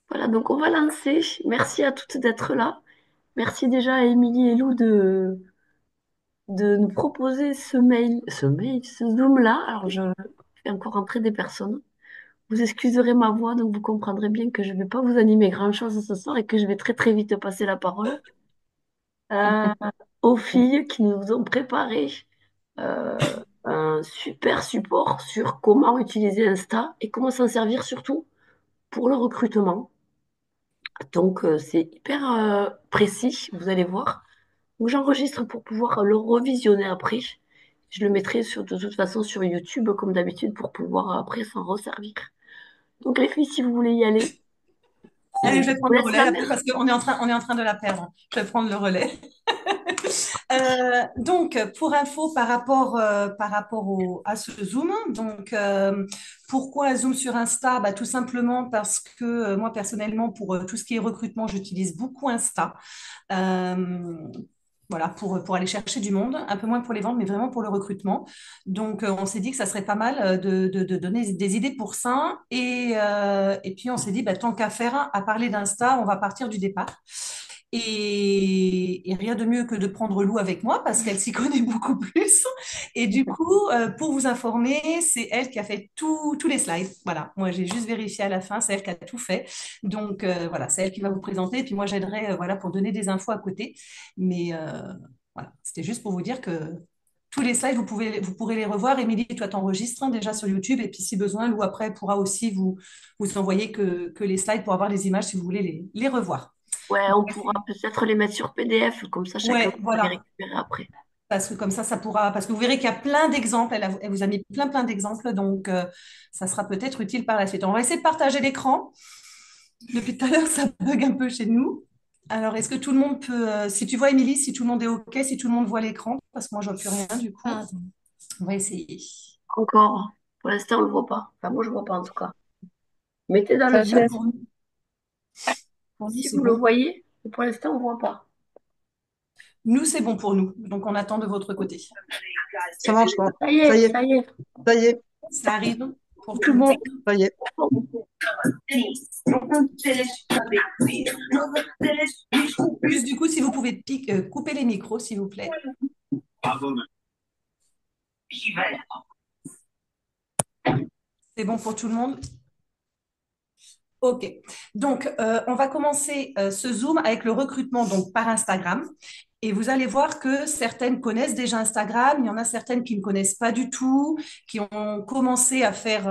Voilà, donc on va lancer. Merci à toutes d'être là. Merci déjà à Émilie et Lou de nous proposer ce Zoom-là. Alors, je fais encore entrer des personnes. Vous excuserez ma voix, donc vous comprendrez bien que je ne vais pas vous animer grand-chose ce soir et que je vais très très vite passer la parole euh, aux filles qui nous ont préparé un super support sur comment utiliser Insta et comment s'en servir surtout pour le recrutement. Donc, c'est hyper précis, vous allez voir. Donc, j'enregistre pour pouvoir le revisionner après. Je le mettrai de toute façon sur YouTube, comme d'habitude, pour pouvoir après s'en resservir. Donc, les filles, si vous voulez y aller, je Allez, je vais vous prendre le laisse relais la là, main. parce qu'on est en train de la perdre. Je vais prendre le relais. Donc, pour info par rapport à ce Zoom, donc pourquoi un Zoom sur Insta? Bah, tout simplement parce que moi personnellement, pour tout ce qui est recrutement, j'utilise beaucoup Insta. Euh, voilà, pour aller chercher du monde, un peu moins pour les ventes, mais vraiment pour le recrutement. Donc, on s'est dit que ça serait pas mal de donner des idées pour ça. Et puis, on s'est dit, bah, tant qu'à faire, à parler d'Insta, on va partir du départ. Et rien de mieux que de prendre Lou avec moi parce qu'elle s'y connaît beaucoup plus. Et du coup, pour vous informer, c'est elle qui a fait tous les slides. Voilà, moi j'ai juste vérifié à la fin, c'est elle qui a tout fait. Donc voilà, c'est elle qui va vous présenter. Et puis moi j'aiderai voilà, pour donner des infos à côté. Mais voilà, c'était juste pour vous dire que tous les slides, vous pourrez les revoir. Émilie, toi, t'enregistres déjà sur YouTube. Et puis si besoin, Lou après pourra aussi vous envoyer que les slides pour avoir les images si vous voulez les revoir. Ouais, on pourra peut-être les mettre sur PDF, comme ça chacun Ouais, pourra les voilà. récupérer après. Parce que comme ça pourra, parce que vous verrez qu'il y a plein d'exemples. Elle vous a mis plein d'exemples, donc ça sera peut-être utile par la suite. On va essayer de partager l'écran. Depuis tout à l'heure, ça bug un peu chez nous. Alors, est-ce que tout le monde peut, si tu vois Émilie, si tout le monde est OK, si tout le monde voit l'écran, parce que moi, je vois plus rien du coup. Ah, On va essayer. encore, pour l'instant, on le voit pas. Enfin, moi, je vois pas en tout cas. Mettez dans le Très chat bien, pour nous, si c'est vous le bon. voyez. Pour l'instant, on voit pas. Nous, c'est bon pour nous. Donc, on attend de votre côté. Ça marche pas. Ça y Ça est, y est, ça y est. ça y est, Ça arrive pour tout Tout le bon. monde. ça y est. Juste du coup, si vous pouvez couper les micros, s'il vous plaît. C'est bon pour tout le monde? Ok, donc on va commencer ce Zoom avec le recrutement donc par Instagram. Et vous allez voir que certaines connaissent déjà Instagram, il y en a certaines qui ne connaissent pas du tout, qui ont commencé à faire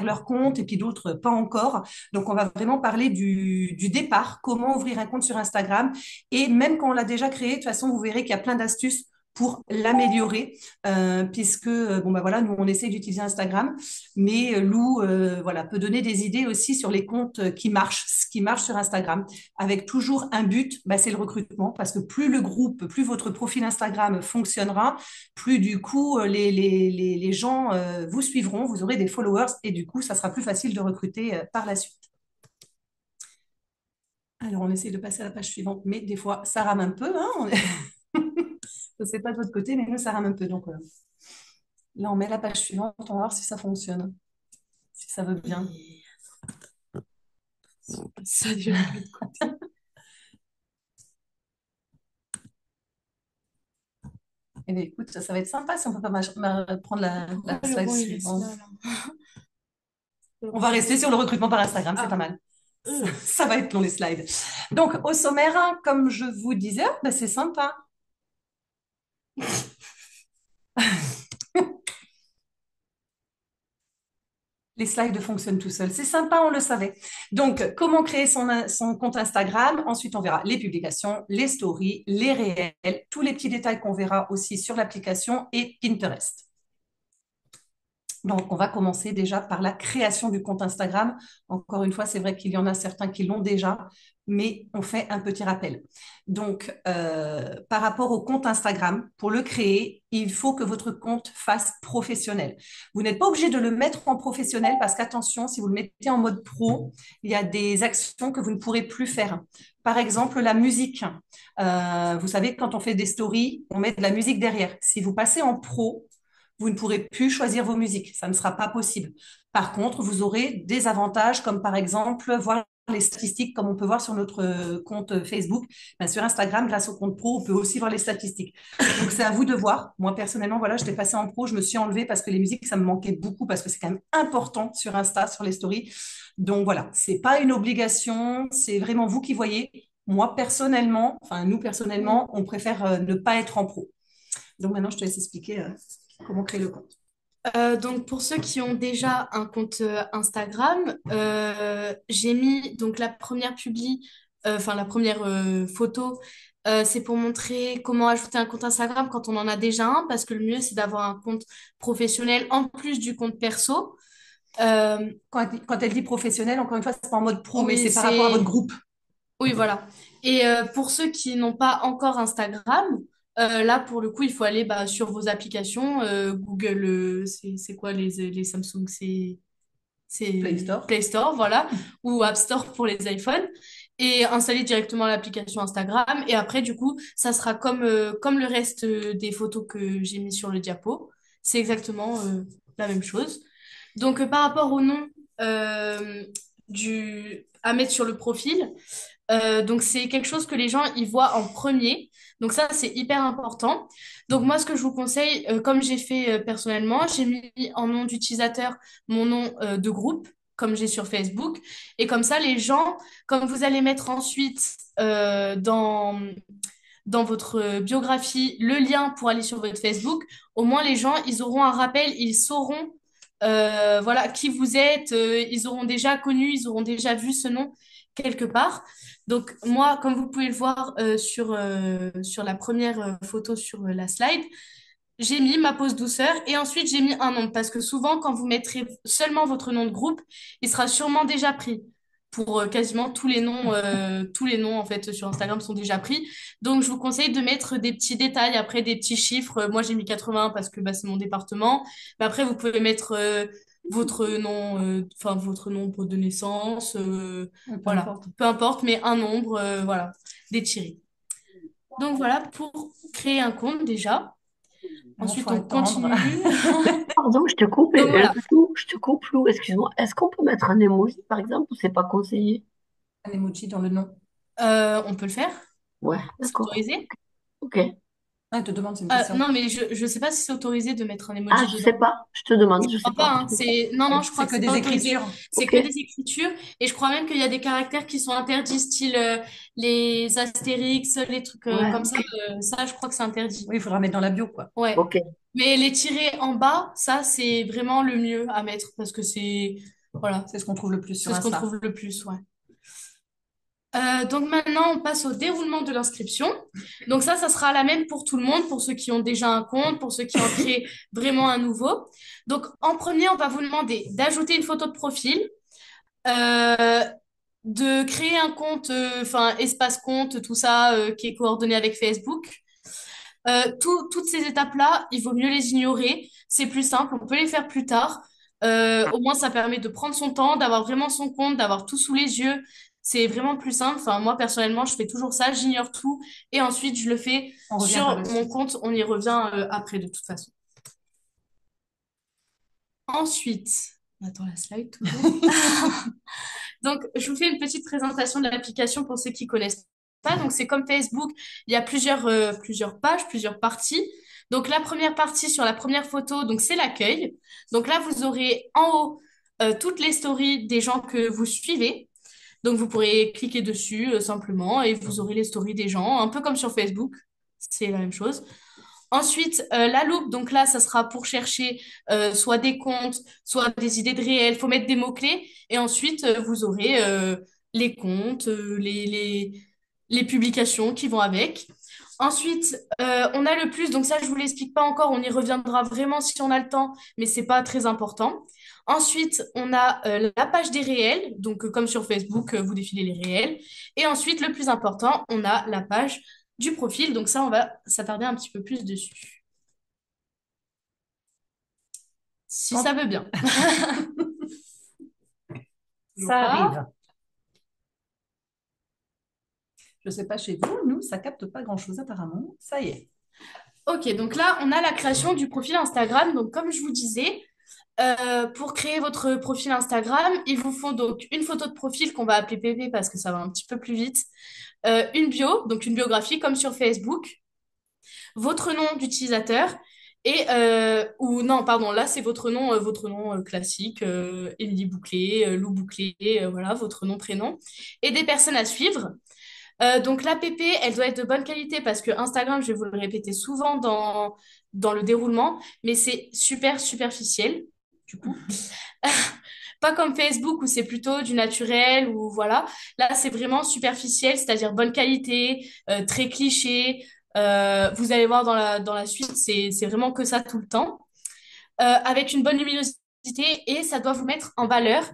leur compte et puis d'autres pas encore. Donc on va vraiment parler du départ, comment ouvrir un compte sur Instagram. Et même quand on l'a déjà créé, de toute façon, vous verrez qu'il y a plein d'astuces pour l'améliorer, puisque bon bah voilà, nous on essaie d'utiliser Instagram, mais Lou voilà, peut donner des idées aussi sur les comptes qui marchent, ce qui marche sur Instagram, avec toujours un but, bah, c'est le recrutement, parce que plus le groupe, plus votre profil Instagram fonctionnera, plus du coup les gens vous suivront, vous aurez des followers et du coup, ça sera plus facile de recruter par la suite. Alors, on essaie de passer à la page suivante, mais des fois, ça rame un peu. Hein, je ne sais pas de votre côté, mais nous, ça rame un peu. Donc, là, on met la page suivante, on va voir si ça fonctionne, si ça veut bien. Ça déjà de l'autre côté. Eh bien, écoute, ça va être sympa si on peut pas prendre la slide suivante. On va rester sur le recrutement par Instagram, c'est pas mal. Ça va être long les slides. Donc, au sommaire, hein, comme je vous disais, ben, c'est sympa. Les slides fonctionnent tout seuls. C'est sympa, on le savait. Donc, comment créer son compte Instagram? Ensuite, on verra les publications, les stories, les réels, tous les petits détails qu'on verra aussi sur l'application et Pinterest. Donc, on va commencer déjà par la création du compte Instagram. Encore une fois, c'est vrai qu'il y en a certains qui l'ont déjà, mais on fait un petit rappel. Donc, par rapport au compte Instagram, pour le créer, il faut que votre compte fasse professionnel. Vous n'êtes pas obligé de le mettre en professionnel parce qu'attention, si vous le mettez en mode pro, il y a des actions que vous ne pourrez plus faire. Par exemple, la musique. Vous savez, quand on fait des stories, on met de la musique derrière. Si vous passez en pro, vous ne pourrez plus choisir vos musiques. Ça ne sera pas possible. Par contre, vous aurez des avantages comme par exemple voir les statistiques comme on peut voir sur notre compte Facebook. Ben, sur Instagram, grâce au compte pro, on peut aussi voir les statistiques. Donc, c'est à vous de voir. Moi, personnellement, voilà, je l'ai passé en pro. Je me suis enlevée parce que les musiques, ça me manquait beaucoup parce que c'est quand même important sur Insta, sur les stories. Donc, voilà, c'est pas une obligation. C'est vraiment vous qui voyez. Moi, personnellement, enfin, nous, personnellement, on préfère ne pas être en pro. Donc, maintenant, je te laisse expliquer comment créer le compte. Donc pour ceux qui ont déjà un compte Instagram, j'ai mis donc la première enfin la première photo, c'est pour montrer comment ajouter un compte Instagram quand on en a déjà un, parce que le mieux c'est d'avoir un compte professionnel en plus du compte perso. Euh, Quand elle dit professionnel, encore une fois, c'est pas en mode pro, mais oui, c'est par rapport à votre c'est groupe. oui, voilà. Et pour ceux qui n'ont pas encore Instagram, là, pour le coup, il faut aller bah, sur vos applications. Google, c'est quoi les Samsung? Play C'est Store. Play Store, voilà, ou App Store pour les iPhones. Et installer directement l'application Instagram. Et après, du coup, ça sera comme le reste des photos que j'ai mis sur le diapo. C'est exactement la même chose. Donc, par rapport au nom euh, à mettre sur le profil, donc c'est quelque chose que les gens y voient en premier. Donc ça, c'est hyper important. Donc moi, ce que je vous conseille, comme j'ai fait personnellement, j'ai mis en nom d'utilisateur mon nom de groupe, comme j'ai sur Facebook. Et comme ça, les gens, comme vous allez mettre ensuite dans votre biographie le lien pour aller sur votre Facebook, au moins les gens, ils auront un rappel, ils sauront voilà, qui vous êtes, ils auront déjà connu, ils auront déjà vu ce nom quelque part. Donc moi, comme vous pouvez le voir sur la première photo sur la slide, j'ai mis ma pause douceur et ensuite j'ai mis un nom parce que souvent quand vous mettrez seulement votre nom de groupe, il sera sûrement déjà pris. Pour quasiment tous les noms en fait sur Instagram sont déjà pris. Donc je vous conseille de mettre des petits détails après des petits chiffres. Moi j'ai mis 80 parce que bah, c'est mon département. Mais après vous pouvez mettre enfin votre nombre de naissance, Peu voilà, importe. peu importe, mais un nombre, voilà, déchiré. Donc voilà pour créer un compte déjà. Il Ensuite, faut on attendre. continue. Pardon, je te coupe, Donc voilà. Lou, je te coupe, Lou, excuse-moi. Est-ce qu'on peut mettre un emoji, par exemple, ou c'est pas conseillé? Un emoji dans le nom. On peut le faire? Ouais, C'est d'accord. autorisé? Ok. Ah, elle te demande, c'est une question. Non, mais je sais pas si c'est autorisé de mettre un Ah, emoji je dedans. sais pas. Je te demande, je Je sais crois pas, pas. hein. Non, non, je crois C'est que que c'est des pas autorisé. écritures. C'est Ok. que des écritures. Et je crois même qu'il y a des caractères qui sont interdits, style les astérix, les trucs Ouais, comme ça. ok. Ça, je crois que c'est interdit. Oui, il faudra mettre dans la bio, quoi. Ouais. Ok. Mais les tirer en bas, ça, c'est vraiment le mieux à mettre parce que voilà, C'est ce qu'on trouve le plus sur c'est ce qu'on Insta. trouve le plus, ouais. Donc maintenant, on passe au déroulement de l'inscription. Donc ça sera la même pour tout le monde, pour ceux qui ont déjà un compte, pour ceux qui en créent vraiment un nouveau. Donc en premier, on va vous demander d'ajouter une photo de profil, euh, de créer un compte, enfin espace compte, tout ça qui est coordonné avec Facebook. Toutes ces étapes-là, il vaut mieux les ignorer. C'est plus simple, on peut les faire plus tard. Au moins, ça permet de prendre son temps, d'avoir vraiment son compte, d'avoir tout sous les yeux. C'est vraiment plus simple. Enfin, moi, personnellement, je fais toujours ça, j'ignore tout et ensuite, je le fais On revient par sur la mon suite. compte. On y revient après, de toute façon. Ensuite, on attend la slide toujours. Donc, je vous fais une petite présentation de l'application pour ceux qui connaissent pas. Donc, c'est comme Facebook, il y a plusieurs pages, plusieurs parties. Donc, la première partie sur la première photo, donc c'est l'accueil. Donc là, vous aurez en haut toutes les stories des gens que vous suivez. Donc, vous pourrez cliquer dessus simplement et vous aurez les stories des gens, un peu comme sur Facebook. C'est la même chose. Ensuite, la loupe, donc là, ça sera pour chercher soit des comptes, soit des idées de réel. Il faut mettre des mots-clés. Et ensuite, vous aurez les comptes, les publications qui vont avec. Ensuite, on a le plus, donc ça, je vous l'explique pas encore. On y reviendra vraiment si on a le temps, mais c'est pas très important. Ensuite, on a la page des réels, donc comme sur Facebook, vous défilez les réels. Et ensuite, le plus important, on a la page du profil. Donc ça, on va s'attarder un petit peu plus dessus. Si ça Quand veut bien. Toujours ça pas. arrive. Je ne sais pas chez vous, nous, ça capte pas grand-chose apparemment. Ça y est. Ok, donc là, on a la création du profil Instagram. Donc comme je vous disais, Pour créer votre profil Instagram, il vous faut donc une photo de profil qu'on va appeler PP parce que ça va un petit peu plus vite. Une bio, donc une biographie comme sur Facebook, votre nom d'utilisateur et ou non, pardon, là c'est votre nom classique, Émilie Bouclé, Lou Bouclé, voilà, votre nom, prénom, et des personnes à suivre. Donc l'APP, elle doit être de bonne qualité parce que Instagram, je vais vous le répéter souvent dans le déroulement, mais c'est super superficiel, du coup. Pas comme Facebook où c'est plutôt du naturel ou voilà. Là, c'est vraiment superficiel, c'est-à-dire bonne qualité, très cliché. Vous allez voir dans la suite, c'est vraiment que ça tout le temps. Avec une bonne luminosité et ça doit vous mettre en valeur.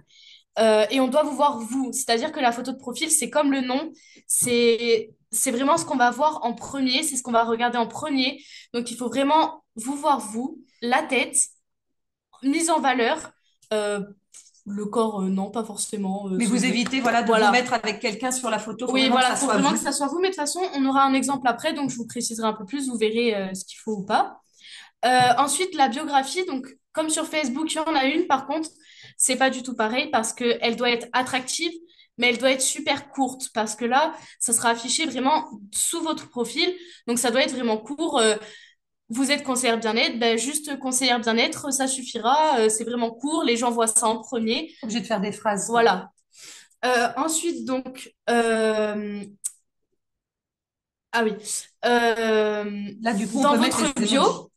Et on doit vous voir vous. C'est-à-dire que la photo de profil, c'est comme le nom, c'est vraiment ce qu'on va voir en premier, c'est ce qu'on va regarder en premier. Donc il faut vraiment vous voir vous, la tête, mise en valeur. Euh, le corps, non, pas forcément. Mais vous évitez, voilà, de vous Voilà. mettre avec quelqu'un sur la photo. Il faut Oui, vraiment que voilà, ça faut soit vraiment que vous. ça soit vous. Mais de toute façon, on aura un exemple après, donc je vous préciserai un peu plus, vous verrez ce qu'il faut ou pas. Ensuite, la biographie, donc comme sur Facebook, il y en a une, par contre, c'est pas du tout pareil parce qu'elle doit être attractive, mais elle doit être super courte parce que là, ça sera affiché vraiment sous votre profil, donc ça doit être vraiment court. Vous êtes conseillère bien-être, ben juste conseillère bien-être, ça suffira, c'est vraiment court, les gens voient ça en premier. Obligé de faire des phrases, quoi. Voilà. Ensuite, donc, ah oui, Là, du coup, on dans peut mettre votre les emojis. bio,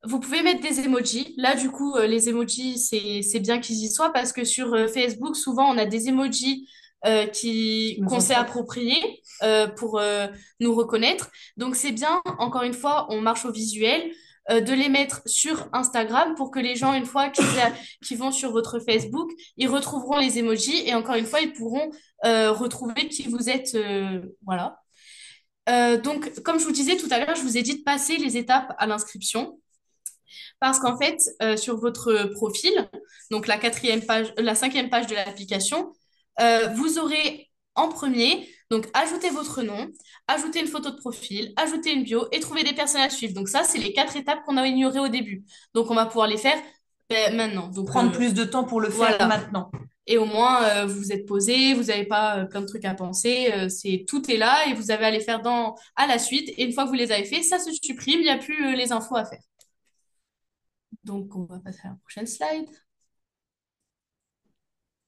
vous pouvez mettre des emojis. Là, du coup, les emojis, c'est bien qu'ils y soient parce que sur Facebook, souvent, on a des emojis Qui nous qu'on sont s'est propres. appropriés pour nous reconnaître. Donc, c'est bien, encore une fois, on marche au visuel, de les mettre sur Instagram pour que les gens, une fois qu'ils vont sur votre Facebook, ils retrouveront les emojis et encore une fois, ils pourront retrouver qui vous êtes. Voilà. Donc, comme je vous disais tout à l'heure, je vous ai dit de passer les étapes à l'inscription. Parce qu'en fait, sur votre profil, donc la quatrième page, la cinquième page de l'application, vous aurez en premier, donc ajouter votre nom, ajouter une photo de profil, ajouter une bio et trouver des personnes à suivre. Donc ça, c'est les quatre étapes qu'on a ignorées au début. Donc on va pouvoir les faire maintenant. Donc Prendre plus de temps pour le faire voilà. maintenant. Et au moins, vous vous êtes posé, vous n'avez pas plein de trucs à penser. Tout est là et vous avez à les faire à la suite. Et une fois que vous les avez fait, ça se supprime, il n'y a plus les infos à faire. Donc, on va passer à la prochaine slide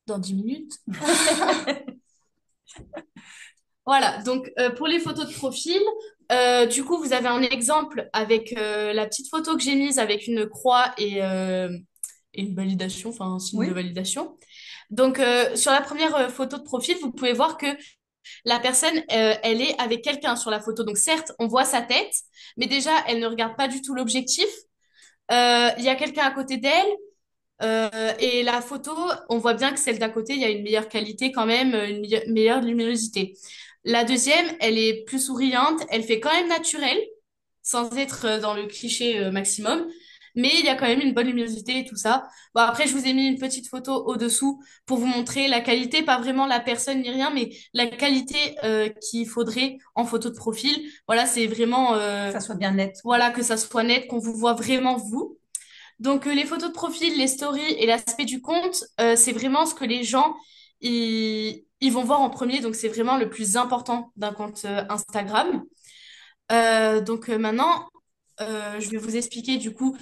dans 10 minutes. Voilà, donc pour les photos de profil, du coup, vous avez un exemple avec la petite photo que j'ai mise avec une croix et une validation, enfin un signe de Oui. validation. Donc, sur la première photo de profil, vous pouvez voir que la personne, elle est avec quelqu'un sur la photo. Donc, certes, on voit sa tête, mais déjà, elle ne regarde pas du tout l'objectif. Il y a quelqu'un à côté d'elle. Et la photo, on voit bien que celle d'à côté, il y a une meilleure qualité quand même, une meilleure luminosité. La deuxième, elle est plus souriante, elle fait quand même naturelle, sans être dans le cliché maximum, mais il y a quand même une bonne luminosité et tout ça. Bon, après, je vous ai mis une petite photo au-dessous pour vous montrer la qualité, pas vraiment la personne ni rien, mais la qualité qu'il faudrait en photo de profil. Voilà, c'est vraiment, Que ça soit bien net. voilà, que ça soit net, qu'on vous voit vraiment vous. Donc, les photos de profil, les stories et l'aspect du compte, c'est vraiment ce que les gens ils vont voir en premier. Donc, c'est vraiment le plus important d'un compte Instagram. Donc, maintenant, je vais vous expliquer du coup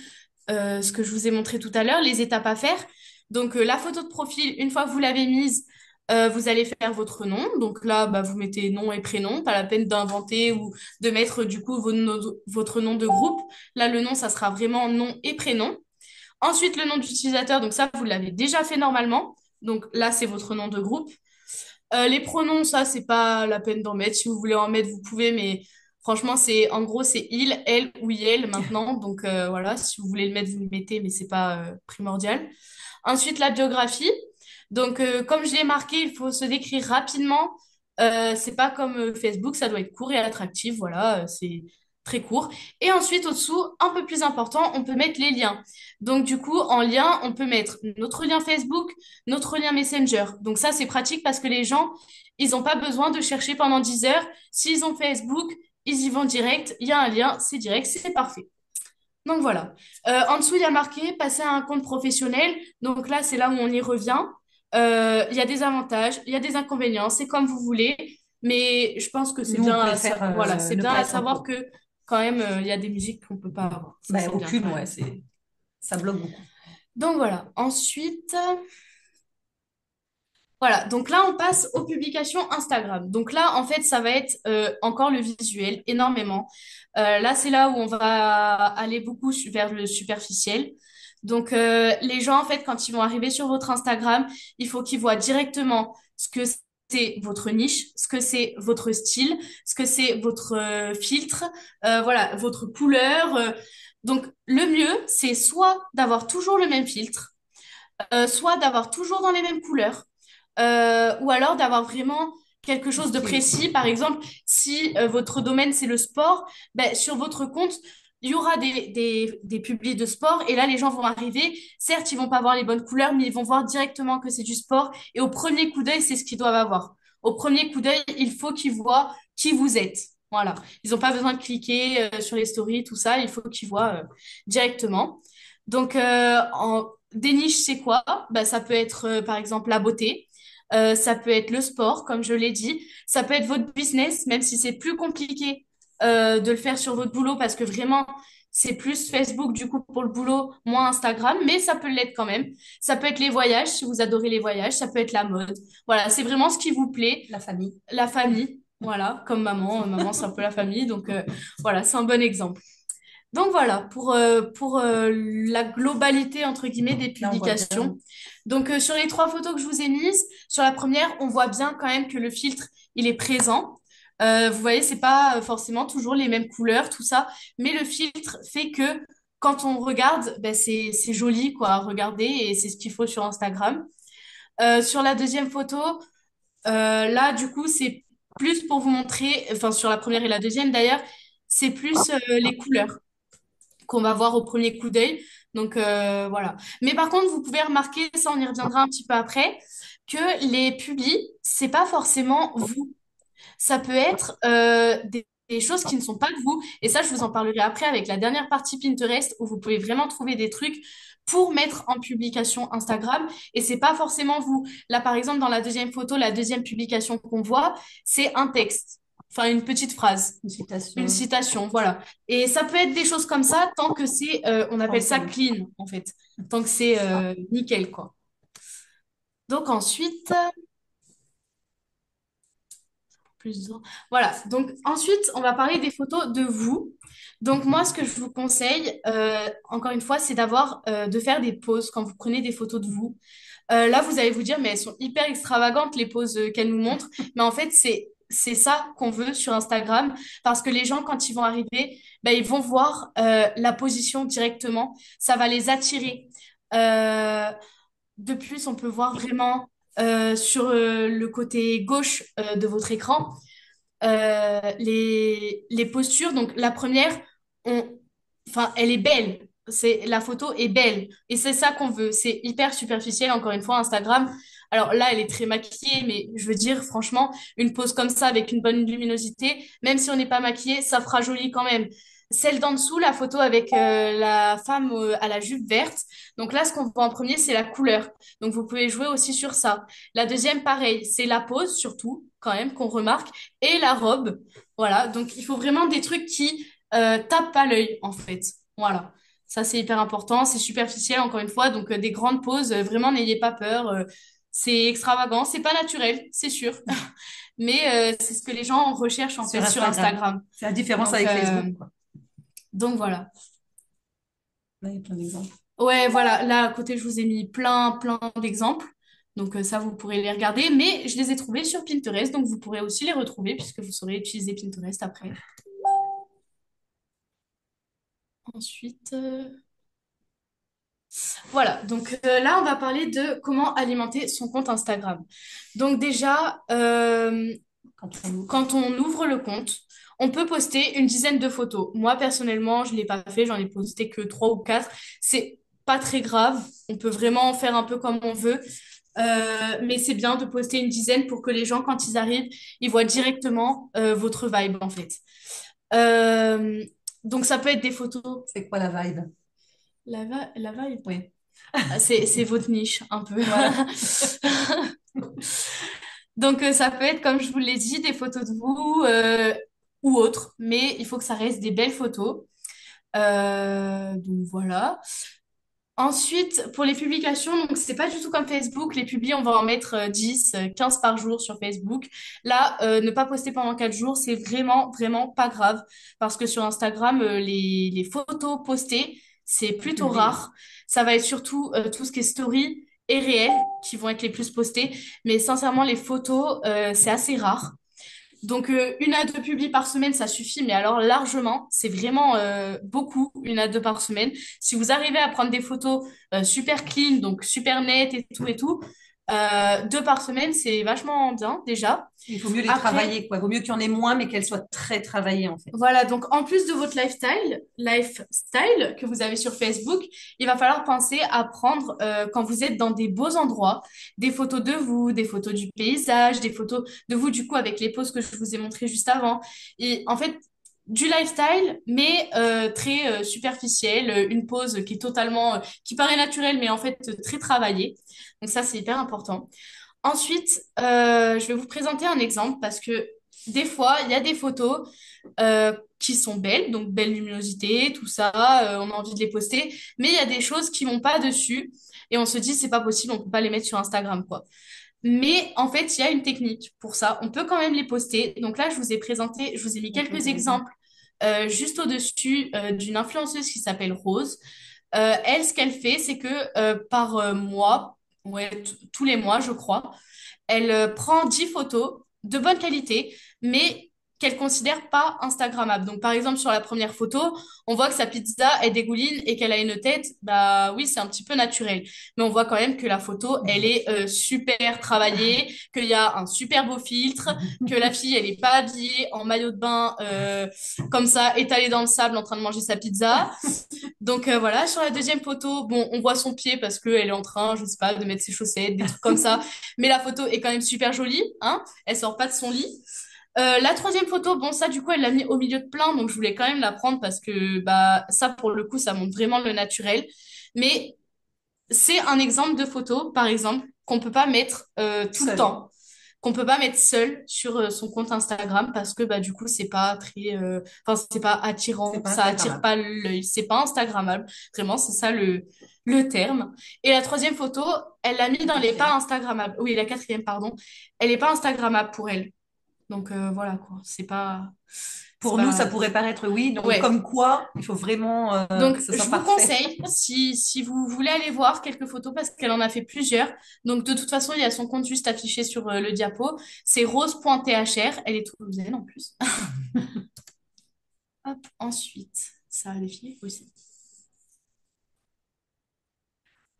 ce que je vous ai montré tout à l'heure, les étapes à faire. Donc, la photo de profil, une fois que vous l'avez mise, vous allez faire votre nom. Donc là, bah, vous mettez nom et prénom, pas la peine d'inventer ou de mettre du coup votre nom de groupe. Là, le nom, ça sera vraiment nom et prénom. Ensuite, le nom d'utilisateur, donc ça, vous l'avez déjà fait normalement. Donc là, c'est votre nom de groupe. Les pronoms, ça, c'est pas la peine d'en mettre. Si vous voulez en mettre, vous pouvez, mais franchement, en gros, c'est il, elle ou elle maintenant. Donc voilà, si vous voulez le mettre, vous le mettez, mais c'est pas primordial. Ensuite, la biographie. Donc, comme je l'ai marqué, il faut se décrire rapidement. C'est pas comme Facebook, ça doit être court et attractif. Voilà, c'est très court. Et ensuite, au-dessous, un peu plus important, on peut mettre les liens. Donc, du coup, en lien, on peut mettre notre lien Facebook, notre lien Messenger. Donc, ça, c'est pratique parce que les gens, ils n'ont pas besoin de chercher pendant 10 heures. S'ils ont Facebook, ils y vont direct. Il y a un lien, c'est direct, c'est parfait. Donc voilà. En dessous, il y a marqué passer à un compte professionnel. Donc là, c'est là où on y revient. Il y a des avantages, il y a des inconvénients, c'est comme vous voulez. Mais je pense que c'est Nous, on bien préfère voilà, c'est ne bien pas à être en savoir couple. que quand même, il y a des musiques qu'on peut pas avoir. Ça, Ben, c'est bien aucune, quand ouais, même. ça bloque beaucoup. Donc voilà. Ensuite, voilà. Donc là, on passe aux publications Instagram. Donc là, en fait, ça va être encore le visuel, énormément. Là, c'est là où on va aller beaucoup vers le superficiel. Donc, les gens, en fait, quand ils vont arriver sur votre Instagram, il faut qu'ils voient directement ce que c'est votre niche, ce que c'est votre style, ce que c'est votre filtre, voilà, votre couleur. Donc, le mieux, c'est soit d'avoir toujours le même filtre, soit d'avoir toujours dans les mêmes couleurs, ou alors d'avoir vraiment quelque Le chose de style. précis. Par exemple, si votre domaine c'est le sport, ben, sur votre compte, il y aura des publics de sport et là les gens vont arriver. Certes, ils vont pas voir les bonnes couleurs, mais ils vont voir directement que c'est du sport et au premier coup d'œil, c'est ce qu'ils doivent avoir. Au premier coup d'œil, il faut qu'ils voient qui vous êtes. Voilà. Ils n'ont pas besoin de cliquer sur les stories, tout ça. Il faut qu'ils voient directement. Donc, des niches, c'est quoi? Bah, ça peut être, par exemple, la beauté. Ça peut être le sport, comme je l'ai dit. Ça peut être votre business, même si c'est plus compliqué de le faire sur votre boulot parce que vraiment, c'est plus Facebook du coup pour le boulot, moins Instagram, mais ça peut l'être quand même. Ça peut être les voyages, si vous adorez les voyages. Ça peut être la mode. Voilà, c'est vraiment ce qui vous plaît. La famille. La famille, voilà, comme maman. Maman, c'est un peu la famille. Donc, voilà, c'est un bon exemple. Donc voilà, pour la globalité, entre guillemets, des Là, on voit bien. publications. Donc sur les trois photos que je vous ai mises, sur la première, on voit bien quand même que le filtre, il est présent. Vous voyez, c'est pas forcément toujours les mêmes couleurs, tout ça, mais le filtre fait que quand on regarde, ben, c'est joli, quoi, à regarder, et c'est ce qu'il faut sur Instagram. Sur la deuxième photo, là, du coup, c'est plus pour vous montrer, enfin sur la première et la deuxième d'ailleurs, c'est plus les couleurs qu'on va voir au premier coup d'œil. Donc voilà. Mais par contre, vous pouvez remarquer, ça on y reviendra un petit peu après, que les publis, c'est pas forcément vous. Ça peut être des choses qui ne sont pas de vous. Et ça, je vous en parlerai après avec la dernière partie Pinterest où vous pouvez vraiment trouver des trucs pour mettre en publication Instagram. Et c'est pas forcément vous. Là, par exemple, dans la deuxième photo, la deuxième publication qu'on voit, c'est un texte. Enfin, une petite phrase. Une Une citation. citation, voilà. Et ça peut être des choses comme ça tant que c'est, on appelle ça Frontal. clean, en fait. Tant que c'est nickel, quoi. Donc ensuite, voilà. Donc ensuite, on va parler des photos de vous. Donc moi, ce que je vous conseille, encore une fois, c'est de faire des pauses quand vous prenez des photos de vous. Là, vous allez vous dire, mais elles sont hyper extravagantes, les poses qu'elles nous montrent. Mais en fait, c'est ça qu'on veut sur Instagram parce que les gens, quand ils vont arriver, ben, ils vont voir la position directement. Ça va les attirer. Euh, de plus, on peut voir vraiment sur le côté gauche de votre écran les postures. Donc, la première, on, enfin, elle est belle. La photo est belle. Et c'est ça qu'on veut. C'est hyper superficiel, encore une fois, Instagram. Alors là, elle est très maquillée, mais je veux dire, franchement, une pose comme ça avec une bonne luminosité, même si on n'est pas maquillé, ça fera joli quand même. Celle d'en dessous, la photo avec la femme à la jupe verte. Donc là, ce qu'on voit en premier, c'est la couleur. Donc vous pouvez jouer aussi sur ça. La deuxième, pareil, c'est la pose, surtout, quand même, qu'on remarque et la robe. Voilà, donc il faut vraiment des trucs qui tapent à l'œil, en fait. Voilà, ça c'est hyper important, c'est superficiel, encore une fois, donc des grandes poses, vraiment n'ayez pas peur. C'est extravagant, c'est pas naturel, c'est sûr, mais c'est ce que les gens recherchent en Sur fait sur Instagram. Instagram. C'est la différence Donc, avec Facebook, quoi. donc voilà. Là, il y a plein d'exemples. Ouais, voilà, là à côté, je vous ai mis plein d'exemples. Donc ça, vous pourrez les regarder, mais je les ai trouvés sur Pinterest, donc vous pourrez aussi les retrouver puisque vous saurez utiliser Pinterest après. Ensuite, voilà, donc là, on va parler de comment alimenter son compte Instagram. Donc déjà, Quand on ouvre. quand on ouvre le compte, on peut poster une dizaine de photos. Moi, personnellement, je ne l'ai pas fait, j'en ai posté que trois ou quatre. C'est pas très grave, on peut vraiment faire un peu comme on veut. Mais c'est bien de poster une dizaine pour que les gens, quand ils arrivent, ils voient directement votre vibe, en fait. Euh, Donc, ça peut être des photos. C'est quoi la vibe? La vibe. Oui, Ah, c'est votre niche, un peu. voilà. Donc, ça peut être, comme je vous l'ai dit, des photos de vous ou autres, mais il faut que ça reste des belles photos. Donc, voilà. Ensuite, pour les publications, donc c'est pas du tout comme Facebook. Les publis, on va en mettre 10, 15 par jour sur Facebook. Là, ne pas poster pendant 4 jours, c'est vraiment, vraiment pas grave. Parce que sur Instagram, les photos postées, c'est On plutôt publie. rare. Ça va être surtout tout ce qui est story et réel qui vont être les plus postés. Mais sincèrement, les photos, c'est assez rare. Donc, une à deux publis par semaine, ça suffit, mais alors largement, c'est vraiment beaucoup, une à deux par semaine. Si vous arrivez à prendre des photos super clean, donc super nettes et tout, deux par semaine, c'est vachement bien déjà. Il faut mieux les Après, travailler, quoi. Vaut mieux qu'il y en ait moins, mais qu'elles soient très travaillées, en fait. voilà, donc en plus de votre lifestyle que vous avez sur Facebook, il va falloir penser à prendre, quand vous êtes dans des beaux endroits, des photos de vous, des photos du paysage, des photos de vous, du coup, avec les poses que je vous ai montrées juste avant. Et en fait, du lifestyle, mais très superficiel, une pose qui est totalement, qui paraît naturelle, mais en fait très travaillée. Donc ça, c'est hyper important. Ensuite, je vais vous présenter un exemple parce que des fois, il y a des photos qui sont belles, donc belle luminosité, tout ça, on a envie de les poster, mais il y a des choses qui vont pas dessus et on se dit c'est pas possible, on peut pas les mettre sur Instagram, quoi. Mais en fait, il y a une technique pour ça, on peut quand même les poster. Donc là, je vous ai mis quelques exemples juste au-dessus d'une influenceuse qui s'appelle Rose. Elle, ce qu'elle fait, c'est que par mois, ouais, tous les mois, je crois, elle prend 10 photos de bonne qualité, mais qu'elle considère pas Instagrammable. Donc, par exemple, sur la première photo, on voit que sa pizza, elle dégouline et qu'elle a une tête. Bah oui, c'est un petit peu naturel. Mais on voit quand même que la photo, elle est super travaillée, qu'il y a un super beau filtre, que la fille, elle est pas habillée en maillot de bain comme ça, étalée dans le sable en train de manger sa pizza. Donc voilà, sur la deuxième photo, bon, on voit son pied parce qu'elle est en train, je sais pas, de mettre ses chaussettes, des trucs comme ça. Mais la photo est quand même super jolie, hein. Elle sort pas de son lit. La troisième photo, bon, ça, du coup, elle l'a mis au milieu de plein, donc je voulais quand même la prendre parce que, bah, ça, pour le coup, ça montre vraiment le naturel. Mais c'est un exemple de photo, par exemple, qu'on peut pas mettre tout le Seul. temps, qu'on peut pas mettre seul sur son compte Instagram parce que bah du coup c'est pas très, enfin c'est pas C'est attirant, pas ça attire Instagrammable. pas l'œil, c'est pas Instagrammable, vraiment c'est ça le terme. Et la troisième photo, elle l'a mis La dans les pas quatrième. Instagrammables. Oui, la quatrième, pardon, elle est pas Instagrammable pour elle. Donc voilà quoi, c'est Pour nous, ça pas, pourrait paraître oui, donc ouais. comme quoi, il faut vraiment Donc, que ce soit je vous parfait. conseille, si vous voulez aller voir quelques photos, parce qu'elle en a fait plusieurs. Donc, de toute façon, il y a son compte juste affiché sur le diapo. C'est rose.thr. Elle est toulousaine en plus. Hop, ensuite, ça a défilé aussi.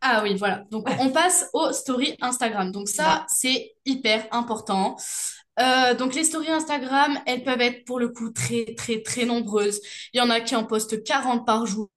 Ah oui, voilà. Donc, on passe aux stories Instagram. Donc, ça, Bah, c'est hyper important. Donc, les stories Instagram, elles peuvent être pour le coup très, très, très nombreuses. Il y en a qui en postent 40 par jour.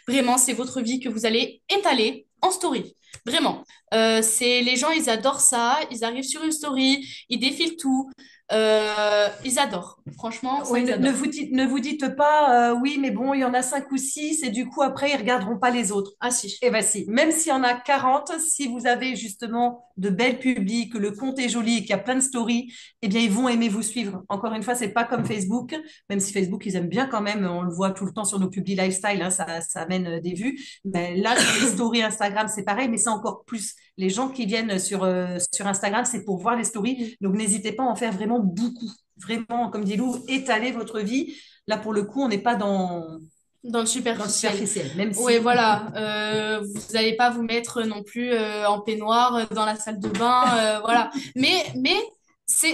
Vraiment, c'est votre vie que vous allez étaler en story. Vraiment. C'est les gens, ils adorent ça. Ils arrivent sur une story, ils défilent tout. Ils adorent. Franchement, ça, oui, ils adorent. ne vous dites pas oui, mais bon, il y en a cinq ou six et du coup, après, ils regarderont pas les autres. Ah si. Eh ben si, même s'il y en a 40, si vous avez justement de belles publics, que le compte est joli et qu'il y a plein de stories, eh bien, ils vont aimer vous suivre. Encore une fois, c'est pas comme Facebook, même si Facebook, ils aiment bien quand même, on le voit tout le temps sur nos publis lifestyle, hein, ça amène des vues. Mais là, sur les stories Instagram, c'est pareil, mais c'est encore plus. Les gens qui viennent sur Instagram, c'est pour voir les stories. Donc, n'hésitez pas à en faire vraiment beaucoup. Vraiment, comme dit Lou, étalez votre vie. Là, pour le coup, on n'est pas Dans le dans le superficiel. superficiel, même Oui, si voilà. Vous n'allez pas vous mettre non plus en peignoir dans la salle de bain, voilà. Mais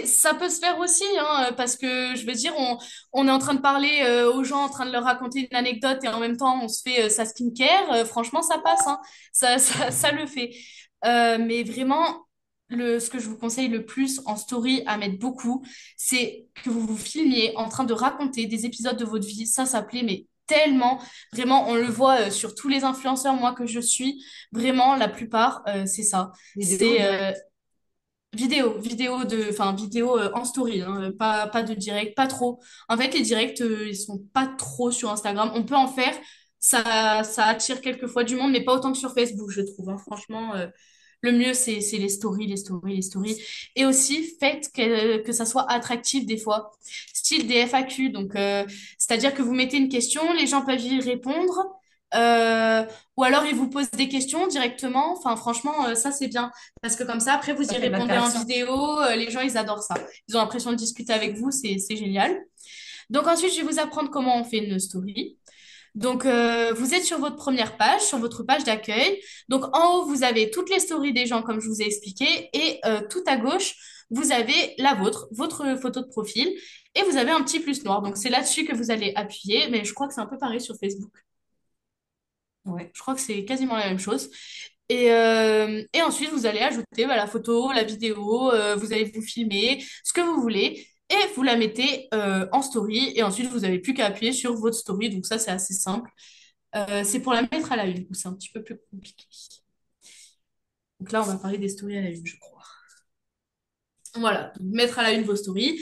ça peut se faire aussi, hein, parce que je veux dire, on est en train de parler aux gens, en train de leur raconter une anecdote et en même temps on se fait sa skincare. Franchement, ça passe, hein. Ça le fait. Mais vraiment, ce que je vous conseille le plus en story à mettre beaucoup, c'est que vous vous filmiez en train de raconter des épisodes de votre vie. Ça plaît, mais tellement. Vraiment, on le voit sur tous les influenceurs, moi, que je suis. Vraiment, la plupart, c'est ça. vidéo, C'est direct. vidéo en story, hein, pas de direct, pas trop. En fait, les directs, ils sont pas trop sur Instagram. On peut en faire, ça attire quelquefois du monde, mais pas autant que sur Facebook, je trouve, hein. Franchement, le mieux, c'est les stories, les stories, les stories. Et aussi, faites que ça soit attractif des fois. Style des FAQ. Donc, c'est-à-dire que vous mettez une question, les gens peuvent y répondre. euh, ou alors, ils vous posent des questions directement. Enfin, franchement, ça, c'est bien. Parce que comme ça, après, vous Ça y fait de répondez en l'interaction. vidéo. Les gens, ils adorent ça. Ils ont l'impression de discuter avec vous. C'est génial. Donc, ensuite, je vais vous apprendre comment on fait une story. Donc, vous êtes sur votre première page, sur votre page d'accueil. Donc, en haut, vous avez toutes les stories des gens, comme je vous ai expliqué. Et tout à gauche, vous avez la vôtre, votre photo de profil. Et vous avez un petit plus noir. Donc, c'est là-dessus que vous allez appuyer. Mais je crois que c'est un peu pareil sur Facebook. Ouais. Je crois que c'est quasiment la même chose. Et ensuite, vous allez ajouter bah, la photo, la vidéo, vous allez vous filmer, ce que vous voulez, et vous la mettez en story. Et ensuite, vous n'avez plus qu'à appuyer sur votre story. Donc ça, c'est assez simple. C'est pour la mettre à la une, où c'est un petit peu plus compliqué. Donc là, on va parler des stories à la une, je crois. Voilà, donc mettre à la une vos stories.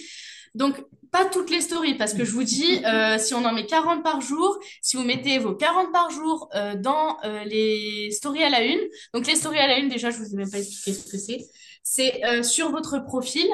Donc, pas toutes les stories, parce que je vous dis, si on en met 40 par jour, si vous mettez vos 40 par jour dans les stories à la une, donc les stories à la une, déjà, je vous ai même pas expliqué ce que c'est. C'est sur votre profil,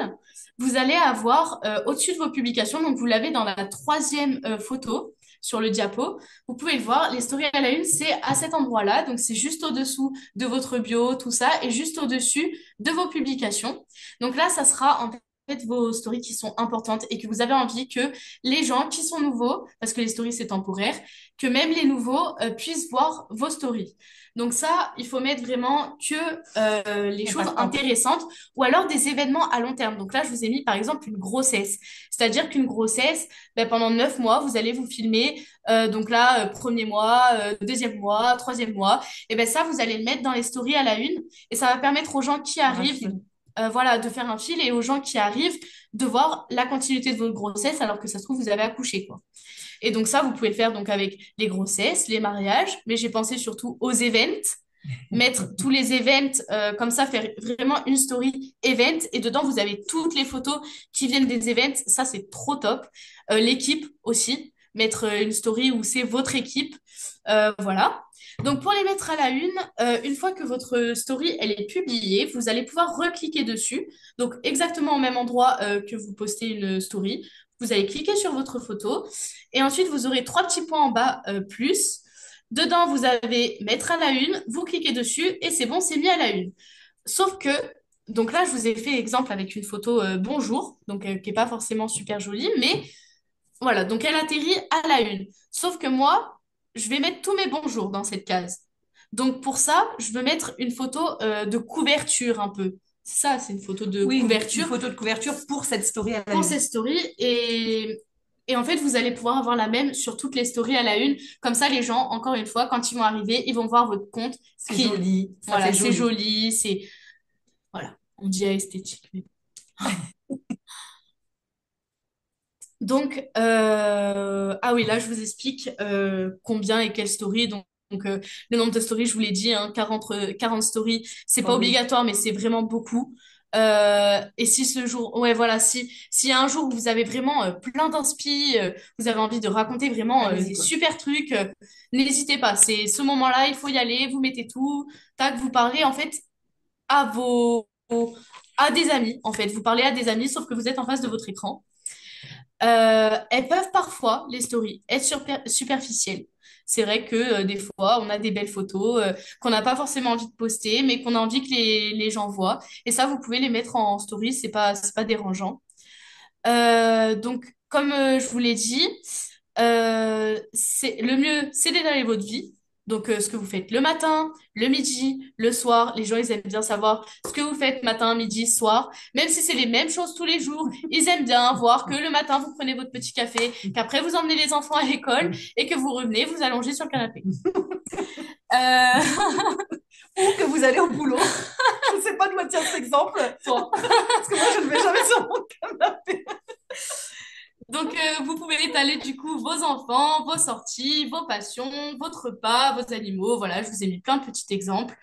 vous allez avoir au-dessus de vos publications, donc vous l'avez dans la troisième photo sur le diapo, vous pouvez le voir, les stories à la une, c'est à cet endroit-là, donc c'est juste au-dessous de votre bio, tout ça, et juste au-dessus de vos publications. Donc là, ça sera en fait vos stories qui sont importantes et que vous avez envie que les gens qui sont nouveaux, parce que les stories c'est temporaire, que même les nouveaux puissent voir vos stories. Donc ça, il faut mettre vraiment que les choses Impactant. intéressantes ou alors des événements à long terme. Donc là, je vous ai mis par exemple une grossesse. C'est-à-dire qu'une grossesse, ben, pendant 9 mois, vous allez vous filmer. Donc là, premier mois, deuxième mois, troisième mois. Et ben ça, vous allez le mettre dans les stories à la une. Et ça va permettre aux gens qui Faire un arrivent film. voilà, de faire un fil et aux gens qui arrivent de voir la continuité de votre grossesse alors que ça se trouve, vous avez accouché, quoi. Et donc ça, vous pouvez le faire donc avec les grossesses, les mariages, mais j'ai pensé surtout aux events, mettre tous les events comme ça, faire vraiment une story event et dedans, vous avez toutes les photos qui viennent des events. Ça, c'est trop top. L'équipe aussi, mettre une story où c'est votre équipe. Voilà. Donc pour les mettre à la une fois que votre story elle est publiée, vous allez pouvoir recliquer dessus. Donc exactement au même endroit que vous postez une story, vous allez cliquer sur votre photo et ensuite vous aurez trois petits points en bas plus. Dedans vous avez mettre à la une, vous cliquez dessus et c'est bon, c'est mis à la une. Sauf que donc là je vous ai fait exemple avec une photo bonjour, donc qui est pas forcément super jolie, mais voilà, donc elle atterrit à la une. Sauf que moi, je vais mettre tous mes bonjours dans cette case. Donc pour ça, je veux mettre une photo de couverture un peu. C'est ça, c'est une photo de Oui, une couverture photo de couverture pour cette story à la pour une. ces stories. Et en fait, vous allez pouvoir avoir la même sur toutes les stories à la une. Comme ça, les gens, encore une fois, quand ils vont arriver, ils vont voir votre compte C'est clean. joli, ça Voilà, fait c'est joli. joli, c'est... Voilà, on dit esthétique. Donc, ah oui, là, je vous explique combien et quelle story. Donc, le nombre de stories, je vous l'ai dit, hein, 40 stories, c'est pas Oh oui, obligatoire, mais c'est vraiment beaucoup. Et si ce jour, ouais, voilà, s'il y a un jour où vous avez vraiment plein d'inspi, vous avez envie de raconter vraiment allez-y des quoi. super trucs, n'hésitez pas. C'est ce moment-là, il faut y aller, vous mettez tout, tac, vous parlez en fait à à des amis, en fait. Vous parlez à des amis, sauf que vous êtes en face de votre écran. Elles peuvent parfois, les stories, être superficielles. C'est vrai que des fois, on a des belles photos qu'on n'a pas forcément envie de poster, mais qu'on a envie que les gens voient. Et ça, vous pouvez les mettre en story, c'est pas dérangeant. Donc, comme je vous l'ai dit, le mieux, c'est d'étaler votre vie. Donc, ce que vous faites le matin, le midi, le soir. Les gens, ils aiment bien savoir ce que vous faites matin, midi, soir. Même si c'est les mêmes choses tous les jours, ils aiment bien voir que le matin, vous prenez votre petit café, qu'après, vous emmenez les enfants à l'école et que vous revenez, vous allongez sur le canapé. Euh, Ou que vous allez au boulot. Je ne sais pas d'où tient cet exemple, bon. parce que moi, je ne vais jamais sur mon canapé. Donc, vous pouvez étaler du coup vos enfants, vos sorties, vos passions, votre repas, vos animaux. Voilà, je vous ai mis plein de petits exemples.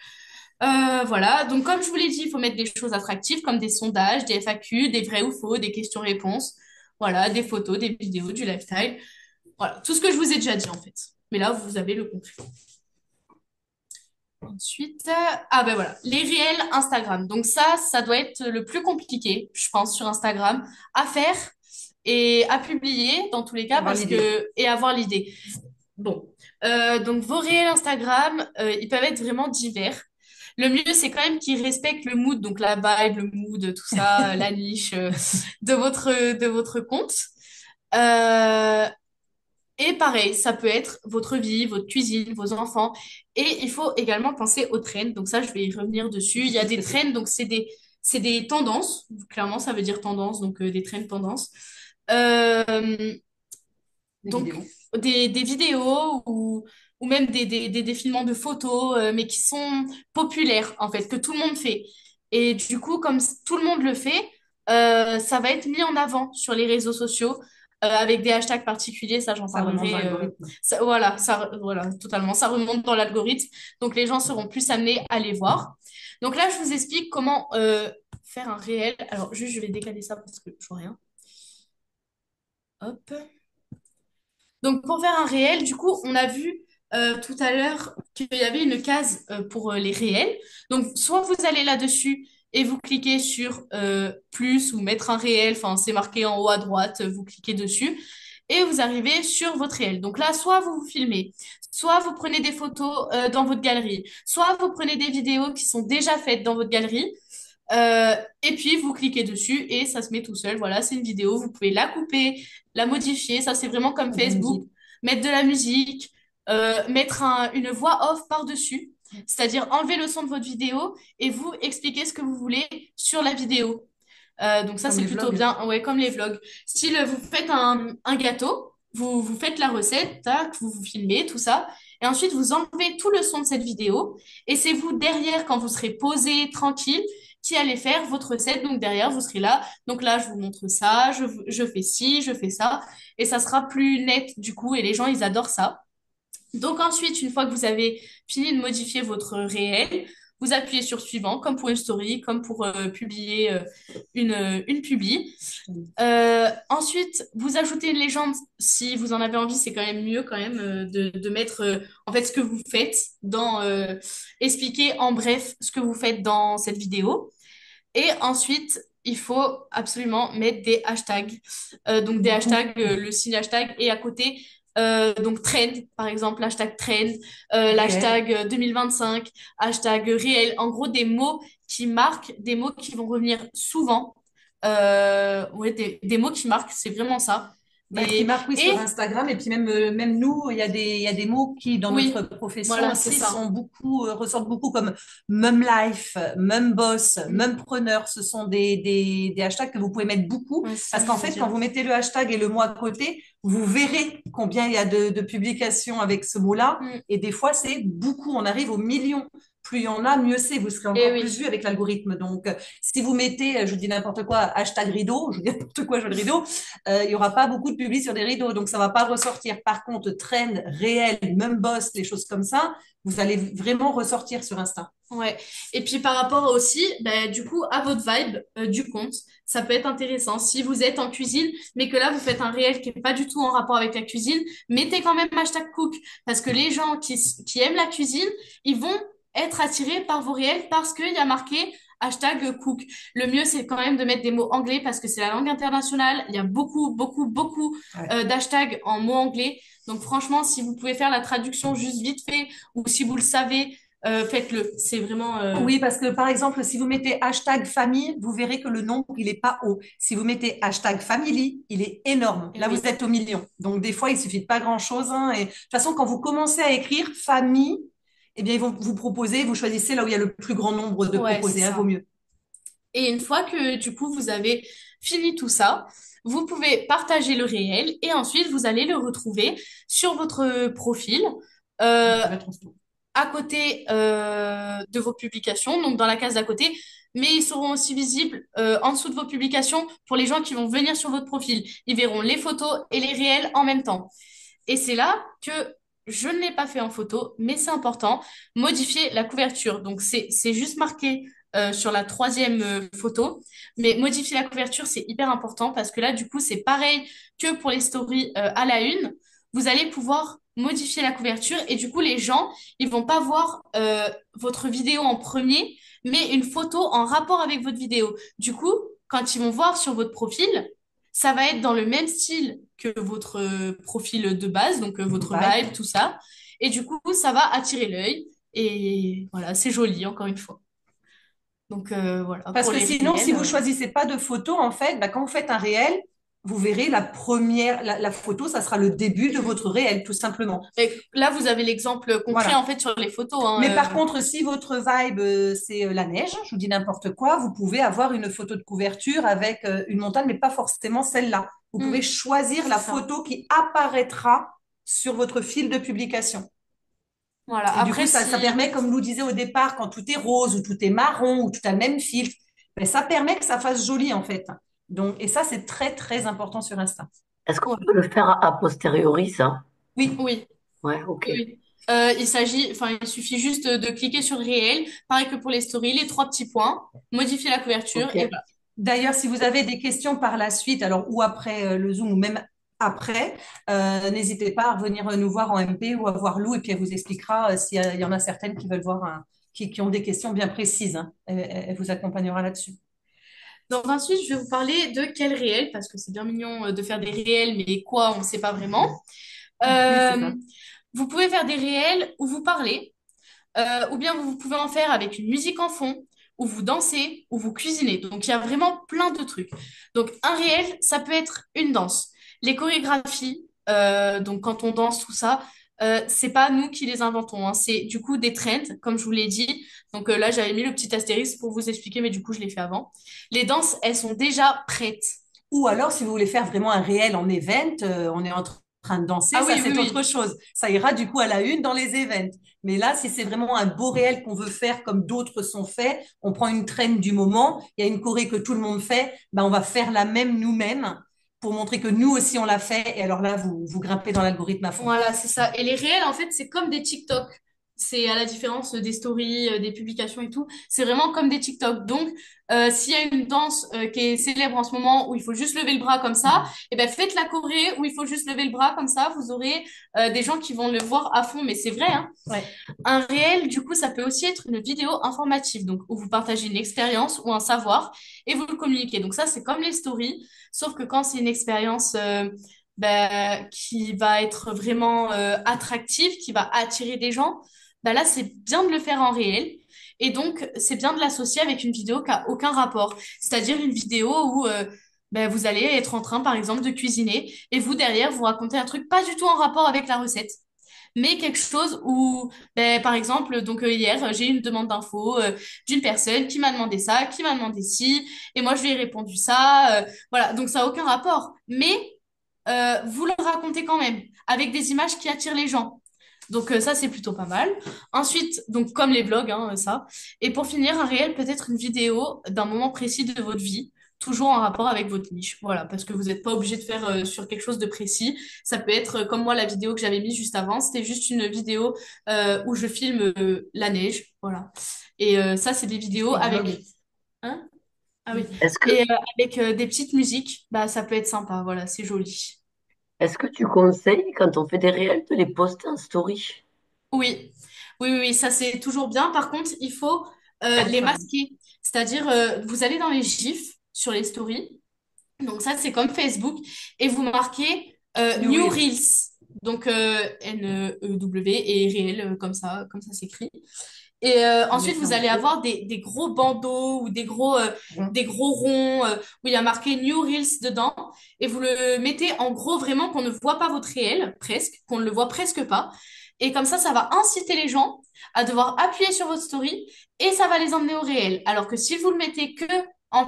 Voilà, donc comme je vous l'ai dit, il faut mettre des choses attractives comme des sondages, des FAQ, des vrais ou faux, des questions-réponses, voilà, des photos, des vidéos, du lifestyle, voilà, tout ce que je vous ai déjà dit en fait. Mais là, vous avez le concret. Ensuite, ah ben voilà, les réels Instagram. Donc ça doit être le plus compliqué, je pense, sur Instagram, à faire et à publier dans tous les cas Avoir l'idée. et avoir l'idée. Bon, donc vos réels Instagram, ils peuvent être vraiment divers. Le mieux, c'est quand même qu'ils respectent le mood, donc la vibe, le mood, tout ça, la niche de votre compte. Euh, et pareil, ça peut être votre vie, votre cuisine, vos enfants. Et il faut également penser aux trends. Donc ça, je vais y revenir dessus. Il y a Qu'est-ce des que c'est? trends, donc c'est des tendances. Clairement, ça veut dire tendance, donc des trends tendances. Euh, Des donc vidéos. des vidéos ou même des défilements de photos, mais qui sont populaires, en fait, que tout le monde fait. Et du coup, comme tout le monde le fait, ça va être mis en avant sur les réseaux sociaux avec des hashtags particuliers. Ça, j'en Ça remonte dans parlerai. l'algorithme. Voilà, totalement. Ça remonte dans l'algorithme. Donc, les gens seront plus amenés à les voir. Donc là, je vous explique comment faire un réel. Alors, juste, je vais décaler ça parce que je vois rien. Hop. Donc, pour faire un réel, du coup, on a vu tout à l'heure qu'il y avait une case pour les réels. Donc, soit vous allez là-dessus et vous cliquez sur plus ou mettre un réel, enfin, c'est marqué en haut à droite, vous cliquez dessus et vous arrivez sur votre réel. Donc là, soit vous vous filmez, soit vous prenez des photos dans votre galerie, soit vous prenez des vidéos qui sont déjà faites dans votre galerie. Et puis vous cliquez dessus et ça se met tout seul. Voilà, c'est une vidéo. Vous pouvez la couper, la modifier. Ça, c'est vraiment comme De la Facebook. musique. Mettre de la musique, mettre une voix off par-dessus. C'est-à-dire enlever le son de votre vidéo et vous expliquer ce que vous voulez sur la vidéo. Donc ça, Comme c'est les plutôt vlogs. bien. Ouais, comme les vlogs. Style, vous faites un gâteau, vous faites la recette, tac, vous vous filmez, tout ça. Et ensuite, vous enlevez tout le son de cette vidéo. Et c'est vous derrière, quand vous serez posé, tranquille, qui allez faire votre recette. Donc derrière, vous serez là. Donc là, je vous montre ça, je fais ci, je fais ça. Et ça sera plus net du coup. Et les gens, ils adorent ça. Donc ensuite, une fois que vous avez fini de modifier votre réel, vous appuyez sur suivant, comme pour une story, comme pour publier une publi. Ensuite, vous ajoutez une légende si vous en avez envie, c'est quand même mieux quand même de mettre en fait ce que vous faites dans expliquer en bref ce que vous faites dans cette vidéo. Et ensuite, il faut absolument mettre des hashtags. Donc des Beaucoup. hashtags, le signe hashtag et à côté donc trend par exemple, hashtag trend, Réel. l'hashtag 2025, hashtag réel. En gros, des mots qui marquent, des mots qui vont revenir souvent. Ouais, des mots qui marquent, c'est vraiment ça. Bah, ce qui Des marque, oui, sur et Instagram, et puis même nous, il y a des mots qui, dans notre oui, profession voilà, c'est aussi, ça. sont beaucoup, ressortent beaucoup comme mum life, mum boss, Mm. mum preneur. Ce sont des hashtags que vous pouvez mettre beaucoup, Ouais, c'est ça parce que je qu'en voulais fait, quand dire. vous mettez le hashtag et le mot à côté, vous verrez combien il y a de publications avec ce mot-là, Mm. et des fois, c'est beaucoup. On arrive aux millions. Plus il y en a, mieux c'est. Vous serez Et encore plus oui. vu avec l'algorithme. Donc, si vous mettez, je vous dis n'importe quoi, hashtag rideau, je vous dis n'importe quoi, je veux le rideau, il y aura pas beaucoup de publics sur des rideaux, donc ça va pas ressortir. Par contre, trend, réel, même boss, les choses comme ça, vous allez vraiment ressortir sur Insta. Ouais. Et puis par rapport aussi, bah, du coup, à votre vibe du compte, ça peut être intéressant. Si vous êtes en cuisine, mais que là, vous faites un réel qui est pas du tout en rapport avec la cuisine, mettez quand même hashtag cook. Parce que les gens qui aiment la cuisine, ils vont être attirés par vos réels parce qu'il y a marqué hashtag cook. Le mieux, c'est quand même de mettre des mots anglais parce que c'est la langue internationale. Il y a beaucoup, beaucoup, beaucoup Ouais. d'hashtags en mots anglais. Donc franchement, si vous pouvez faire la traduction juste vite fait ou si vous le savez, faites-le. C'est vraiment. Oui, parce que par exemple, si vous mettez hashtag famille, vous verrez que le nombre, il est pas haut. Si vous mettez hashtag family, il est énorme. Eh Là, vous oui. êtes au million. Donc, des fois, il suffit de pas grand-chose, hein. Et de toute façon, quand vous commencez à écrire famille, eh bien, ils vont vous proposer, vous choisissez là où il y a le plus grand nombre de Ouais, c'est proposés, hein, vaut ça. mieux. Et une fois que du coup vous avez fini tout ça, vous pouvez partager le réel et ensuite vous allez le retrouver sur votre profil Donc, euh, ça va être en story. à côté de vos publications, donc dans la case d'à côté. Mais ils seront aussi visibles en dessous de vos publications pour les gens qui vont venir sur votre profil. Ils verront les photos et les réels en même temps. Et c'est là que je ne l'ai pas fait en photo, mais c'est important, modifier la couverture. Donc, c'est juste marqué sur la troisième photo, mais modifier la couverture, c'est hyper important parce que là, du coup, c'est pareil que pour les stories à la une. Vous allez pouvoir modifier la couverture et du coup, les gens, ils vont pas voir votre vidéo en premier, mais une photo en rapport avec votre vidéo. Du coup, quand ils vont voir sur votre profil, ça va être dans le même style que votre profil de base, donc votre Vibe. vibe, tout ça. Et du coup, ça va attirer l'œil. Et voilà, c'est joli, encore une fois. Donc voilà, Parce pour que les sinon, si réels. vous choisissez pas de photo, en fait, bah, quand vous faites un réel, vous verrez la photo, ça sera le début de votre réel, tout simplement. Et là, vous avez l'exemple concret, en Voilà. fait, sur les photos, hein, Mais par contre, si votre vibe, c'est la neige, je vous dis n'importe quoi, vous pouvez avoir une photo de couverture avec une montagne, mais pas forcément celle-là. Vous pouvez choisir c'est la ça. photo qui apparaîtra sur votre fil de publication. Voilà. Et du coup, Après, ça si... permet, comme nous disait au départ, quand tout est rose ou tout est marron ou tout a le même filtre, ben, ça permet que ça fasse joli en fait. Donc, et ça, c'est très, très important sur Insta. Est-ce qu'on Voilà. peut le faire a posteriori, ça? Oui, Oui. Ouais, ok. Oui. Il suffit juste de cliquer sur le réel. Pareil que pour les stories, les trois petits points, modifier la couverture Ok. et voilà. d'ailleurs, si vous avez des questions par la suite, alors ou après le Zoom ou même après, n'hésitez pas à revenir nous voir en MP ou à voir Lou et puis elle vous expliquera s'il y en a certaines qui veulent voir, qui ont des questions bien précises, hein. Elle vous accompagnera là-dessus. Donc ensuite, je vais vous parler de quel réel, parce que c'est bien mignon de faire des réels, mais quoi, on ne sait pas vraiment. Oui, c'est Euh, ça. Vous pouvez faire des réels où vous parlez, ou bien vous pouvez en faire avec une musique en fond, où vous dansez, où vous cuisinez. Donc il y a vraiment plein de trucs. Donc un réel, ça peut être une danse. Les chorégraphies, donc quand on danse, tout ça, c'est pas nous qui les inventons, hein. C'est du coup des trends, comme je vous l'ai dit. Donc là, j'avais mis le petit astérisque pour vous expliquer, mais du coup, je l'ai fait avant. Les danses, elles sont déjà prêtes. Ou alors, si vous voulez faire vraiment un réel en event, on est en train de danser, Ah ça oui, oui, c'est autre oui. chose. Ça ira du coup à la une dans les events. Mais là, si c'est vraiment un beau réel qu'on veut faire comme d'autres sont faits, on prend une traîne du moment, il y a une choré que tout le monde fait, ben on va faire la même nous-mêmes pour montrer que nous aussi on l'a fait. Et alors là, vous grimpez dans l'algorithme à fond. Voilà, c'est ça. Et les réels, en fait, c'est comme des TikTok. C'est à la différence des stories, des publications et tout. C'est vraiment comme des TikTok. Donc, s'il y a une danse qui est célèbre en ce moment où il faut juste lever le bras comme ça, et ben faites la choré où il faut juste lever le bras comme ça. Vous aurez des gens qui vont le voir à fond. Mais c'est vrai, hein. Ouais. Un réel, du coup, ça peut aussi être une vidéo informative, donc où vous partagez une expérience ou un savoir et vous le communiquez. Donc ça, c'est comme les stories, sauf que quand c'est une expérience qui va être vraiment attractive, qui va attirer des gens, bah là, c'est bien de le faire en réel. Et donc, c'est bien de l'associer avec une vidéo qui a aucun rapport. C'est-à-dire une vidéo où vous allez être en train, par exemple, de cuisiner et vous, derrière, vous racontez un truc pas du tout en rapport avec la recette, mais quelque chose où, par exemple, donc hier, j'ai eu une demande d'info d'une personne qui m'a demandé ça, qui m'a demandé ci, et moi je lui ai répondu ça. Voilà, donc ça n'a aucun rapport. Mais vous le racontez quand même, avec des images qui attirent les gens. Donc ça, c'est plutôt pas mal. Ensuite, donc comme les vlogs, hein, ça. Et pour finir, un réel peut être une vidéo d'un moment précis de votre vie, toujours en rapport avec votre niche. Voilà, parce que vous n'êtes pas obligé de faire sur quelque chose de précis. Ça peut être comme moi, la vidéo que j'avais mise juste avant, c'était juste une vidéo où je filme la neige. Voilà. Et ça, c'est des vidéos Et vlog. avec... Hein? Ah oui. Est-ce que, Et avec des petites musiques, bah, ça peut être sympa. Voilà, c'est joli. est-ce que tu conseilles, quand on fait des réels, de les poster en story? Oui, oui, oui, oui, ça c'est toujours bien. Par contre, il faut les Enfin, masquer. C'est-à-dire, vous allez dans les GIFs sur les stories. Donc ça, c'est comme Facebook. Et vous marquez New New Reels. Reels. Donc N-E-W et réel, comme ça s'écrit. Et Je ensuite, mettrai vous en allez gros. avoir des gros bandeaux ou Bon. des gros ronds où il y a marqué New Reels dedans. Et vous le mettez en gros vraiment qu'on ne voit pas votre réel, presque, qu'on ne le voit presque pas. Et comme ça va inciter les gens à devoir appuyer sur votre story et ça va les emmener au réel. Alors que si vous le mettez que en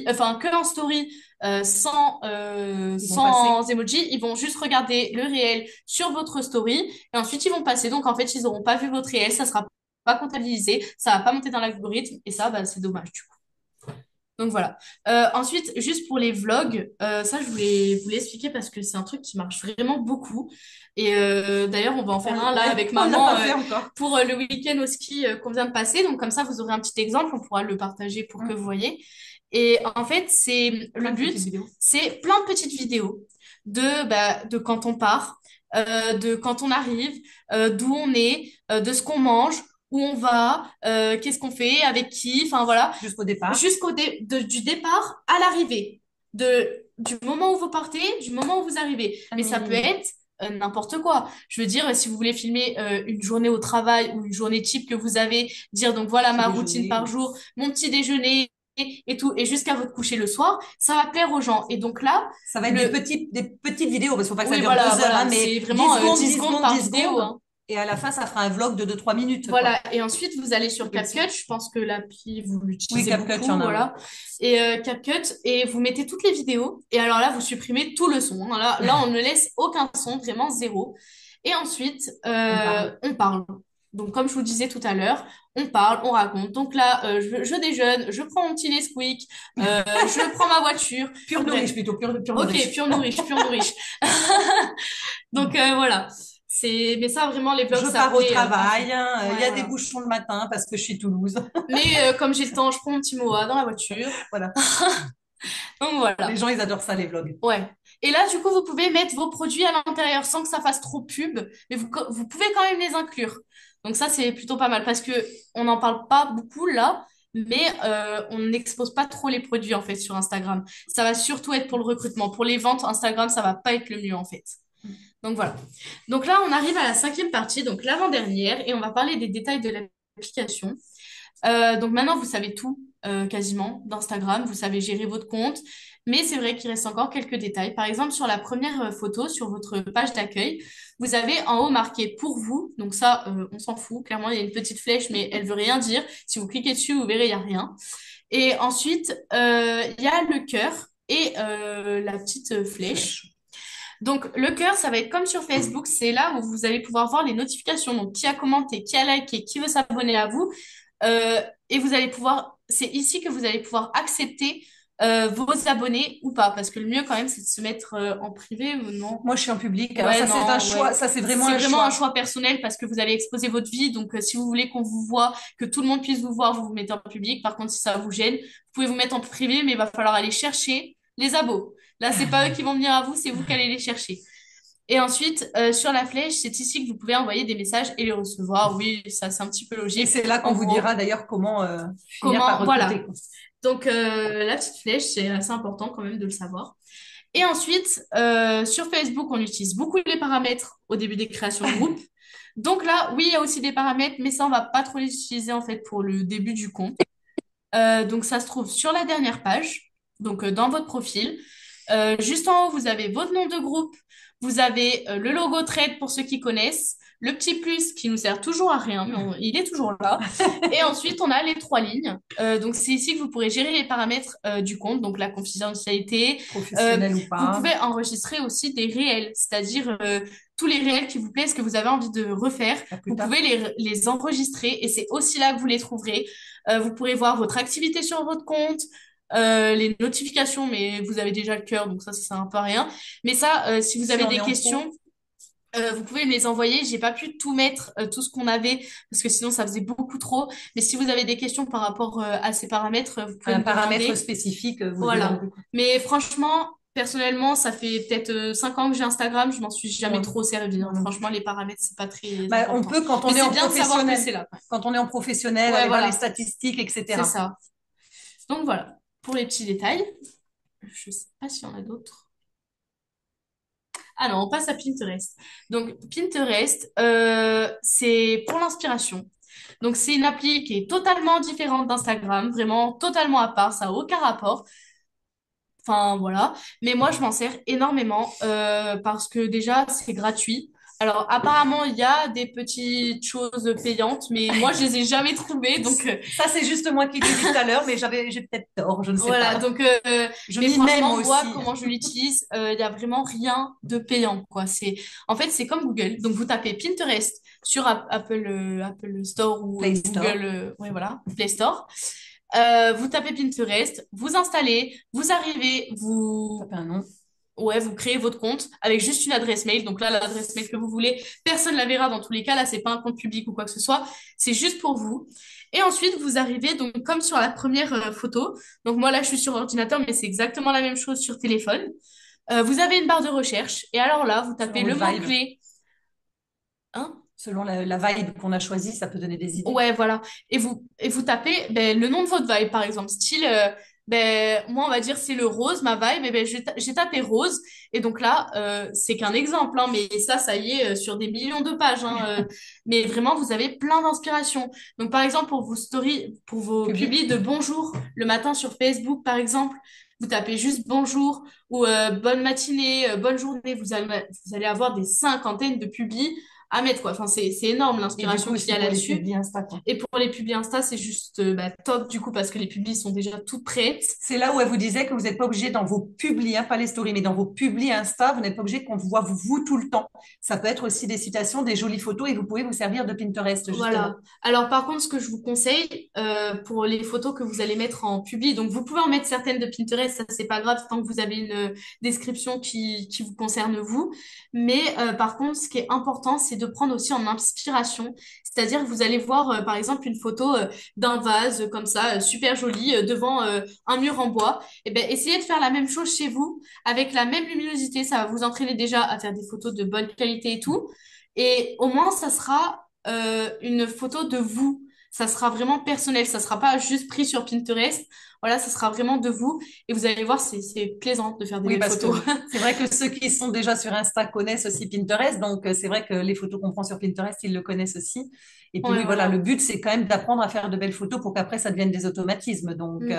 enfin que en story, Ils vont passer. sans emoji, ils vont juste regarder le réel sur votre story et ensuite ils vont passer. Donc en fait, ils n'auront pas vu votre réel, ça sera pas comptabilisé, ça va pas monter dans l'algorithme et ça, bah, c'est dommage du coup. Donc voilà. Ensuite, juste pour les vlogs, ça je voulais vous l'expliquer parce que c'est un truc qui marche vraiment beaucoup. Et d'ailleurs, on va en faire un là avec On l'a maman pas fait encore. pour le week-end au ski qu'on vient de passer. Donc comme ça, vous aurez un petit exemple, on pourra le partager pour que vous voyez. Et en fait, c'est le Plein de but, petites vidéos. c'est plein de petites vidéos de quand on part, de quand on arrive, d'où on est, de ce qu'on mange, où on va, qu'est-ce qu'on fait, avec qui, enfin voilà, Jusqu'au départ. du départ à l'arrivée, du moment où vous partez, du moment où vous arrivez. Mais ça peut être n'importe quoi. Je veux dire, si vous voulez filmer une journée au travail ou une journée type que vous avez, dire donc voilà Petit ma routine déjeuner. par jour, mon petit déjeuner et tout, et jusqu'à votre coucher le soir, ça va plaire aux gens. Et donc là, Ça va être le, des petites vidéos, parce qu'il faut pas que ça oui, dure 2 heures, hein, voilà, mais c'est 10 vraiment secondes, 10 10 secondes secondes, par 10 vidéo, secondes. hein. Et à la fin, ça fera un vlog de 2-3 minutes, quoi. Voilà, et ensuite vous allez sur Plus petit. CapCut, je pense que l'appli vous Oui, l'utilisez CapCut, il y beaucoup, en a, oui. voilà. Et CapCut, et vous mettez toutes les vidéos, et alors là vous supprimez tout le son, hein. Là on ne laisse aucun son, vraiment zéro. Et ensuite On parle. on parle. Donc comme je vous disais tout à l'heure, on parle, on raconte. Donc là je déjeune, je prends mon petit Nesquik, je prends ma voiture, Pure bref. nourriche, plutôt, pure Ok, nourriche. pure nourriche, pure nourriche. Donc voilà. Mais ça vraiment les vlogs Je ça pars au plaît à fond. travail, hein, il y Ouais, a des voilà. bouchons le matin parce que je suis Toulouse. Mais comme j'ai le temps, je prends mon petit Moa dans la voiture. Voilà. Donc Les voilà. gens, ils adorent ça, les vlogs. Ouais. Et là, du coup, vous pouvez mettre vos produits à l'intérieur sans que ça fasse trop pub, mais vous pouvez quand même les inclure. Donc ça, c'est plutôt pas mal parce que on n'en parle pas beaucoup là, mais on n'expose pas trop les produits en fait sur Instagram. Ça va surtout être pour le recrutement. Pour les ventes, Instagram, ça va pas être le mieux en fait. Donc voilà. Donc là, on arrive à la cinquième partie, donc l'avant-dernière, et on va parler des détails de l'application. Donc maintenant, vous savez tout quasiment d'Instagram, vous savez gérer votre compte, mais c'est vrai qu'il reste encore quelques détails. Par exemple, sur la première photo, sur votre page d'accueil, vous avez en haut marqué pour vous. Donc ça, on s'en fout. Clairement, il y a une petite flèche, mais elle veut rien dire. Si vous cliquez dessus, vous verrez, il n'y a rien. Et ensuite, il y a le cœur et la petite flèche. Donc, le cœur, ça va être comme sur Facebook, c'est là où vous allez pouvoir voir les notifications. Donc, qui a commenté, qui a liké, qui veut s'abonner à vous. Et vous allez pouvoir, c'est ici que vous allez pouvoir accepter vos abonnés ou pas. Parce que le mieux, quand même, c'est de se mettre en privé ou non. Moi, je suis en public. Alors, Ouais, ça, c'est un non, choix. ouais. Ça, c'est vraiment C'est un vraiment un choix. choix personnel parce que vous allez exposer votre vie. Donc, si vous voulez qu'on vous voit, que tout le monde puisse vous voir, vous vous mettez en public. Par contre, si ça vous gêne, vous pouvez vous mettre en privé, mais il va falloir aller chercher les abos. Là, c'est pas eux qui vont venir à vous, c'est vous qui allez les chercher. Et ensuite, sur la flèche, c'est ici que vous pouvez envoyer des messages et les recevoir. Oui, ça, c'est un petit peu Et logique. c'est là qu'on En vous gros, dira d'ailleurs comment finir par comment, recruter, voilà. quoi. Donc, la petite flèche, c'est assez important quand même de le savoir. Et ensuite, sur Facebook, on utilise beaucoup les paramètres au début des créations de groupe. Donc là, oui, il y a aussi des paramètres, mais ça, on va pas trop les utiliser en fait pour le début du compte. Donc, ça se trouve sur la dernière page, donc dans votre profil. Juste en haut, vous avez votre nom de groupe, vous avez le logo trade pour ceux qui connaissent, le petit plus qui nous sert toujours à rien, mais il est toujours là. Et ensuite, on a les trois lignes. Donc, c'est ici que vous pourrez gérer les paramètres du compte, donc la confidentialité. Professionnel ou Vous pas. pouvez enregistrer aussi des réels, c'est-à-dire tous les réels qui vous plaisent, que vous avez envie de refaire. Faire plus Vous tard. pouvez les enregistrer et c'est aussi là que vous les trouverez. Vous pourrez voir votre activité sur votre compte, les notifications, mais vous avez déjà le cœur, donc ça sert un peu à rien. Mais ça, si vous Si avez on est des en pro, questions, vous pouvez me les envoyer. J'ai pas pu tout mettre, tout ce qu'on avait, parce que sinon ça faisait beaucoup trop. Mais si vous avez des questions par rapport à ces paramètres, vous pouvez un me paramètre demander. spécifique, vous Voilà. demanderez. Mais franchement, personnellement, ça fait peut-être 5 ans que j'ai Instagram, je m'en suis jamais Moi, trop servi, moi hein. non Franchement, plus. les paramètres, c'est pas très Bah, on important. peut, quand Mais on est c'est en bien de savoir que professionnel, c'est là. quand on est en professionnel, Ouais, aller voir les voilà. statistiques, C'est etc. ça. Donc voilà, pour les petits détails. Je sais pas s'il y en a d'autres. Ah non, on passe à Pinterest. Donc Pinterest, c'est pour l'inspiration. Donc c'est une appli qui est totalement différente d'Instagram, vraiment totalement à part, ça n'a aucun rapport. Enfin voilà. Mais moi, je m'en sers énormément parce que déjà, c'est gratuit. Alors apparemment, il y a des petites choses payantes, mais moi, je les ai jamais trouvées. Donc Ça, c'est juste moi qui l'ai dit tout à l'heure, mais j'ai peut-être tort, je ne sais voilà, pas. donc, Je mais m'y mets moi franchement, moi, aussi. comment je l'utilise, il y a vraiment rien de payant, quoi. En fait, c'est comme Google. Donc, vous tapez Pinterest sur Apple Store ou Play Store. Google, ouais, voilà, Play Store. Vous tapez Pinterest, vous installez, vous arrivez, Tapez un nom. ouais, vous créez votre compte avec juste une adresse mail. Donc là, l'adresse mail que vous voulez, personne ne la verra dans tous les cas. Là, c'est pas un compte public ou quoi que ce soit. C'est juste pour vous. Et ensuite, vous arrivez donc comme sur la première photo. Donc moi, là, je suis sur ordinateur, mais c'est exactement la même chose sur téléphone. Vous avez une barre de recherche. Et alors là, vous Selon tapez le votre vibe. mot-clé. Hein? Selon la vibe qu'on a choisie, ça peut donner des idées. Ouais, voilà. Et vous tapez ben, le nom de votre vibe, par exemple. Style, ben, moi, on va dire c'est le rose, ma vibe. Et ben, j'ai tapé rose. Et donc là, c'est qu'un exemple, hein, mais ça y est, sur des millions de pages. Hein, mais vraiment, vous avez plein d'inspiration. Donc, par exemple, pour vos stories, pour vos Public. publis de bonjour le matin sur Facebook, par exemple, vous tapez juste bonjour ou bonne matinée, bonne journée. Vous allez avoir des cinquantaines de publis à mettre, quoi. Enfin, c'est énorme Et du l'inspiration coup, qu'il y aussi a pour les là-dessus. publics Insta, quoi. Et pour les pubs Insta, c'est juste bah, top du coup parce que les pubs sont déjà toutes prêtes. C'est là où elle vous disait que vous n'êtes pas obligé dans vos publis, hein, pas les stories, mais dans vos publis Insta, vous n'êtes pas obligé qu'on vous voit vous tout le temps. Ça peut être aussi des citations, des jolies photos et vous pouvez vous servir de Pinterest, justement. Voilà. Alors par contre, ce que je vous conseille pour les photos que vous allez mettre en public, donc vous pouvez en mettre certaines de Pinterest, ça c'est pas grave tant que vous avez une description qui vous concerne vous. Mais par contre, ce qui est important, c'est de prendre aussi en inspiration. C'est-à-dire que vous allez voir par exemple une photo d'un vase comme ça, super joli, devant un mur en bois. Et ben essayez de faire la même chose chez vous avec la même luminosité. Ça va vous entraîner déjà à faire des photos de bonne qualité et tout. Et au moins, ça sera une photo de vous. Ça sera vraiment personnel. Ça sera pas juste pris sur Pinterest. Voilà, ça sera vraiment de vous. Et vous allez voir, c'est plaisant de faire des Oui, belles parce que photos. c'est vrai que ceux qui sont déjà sur Insta connaissent aussi Pinterest. Donc, c'est vrai que les photos qu'on prend sur Pinterest, ils le connaissent aussi. Et puis, Ouais, oui, voilà, le voilà. but, c'est quand même d'apprendre à faire de belles photos pour qu'après, ça devienne des automatismes. Donc, Mm.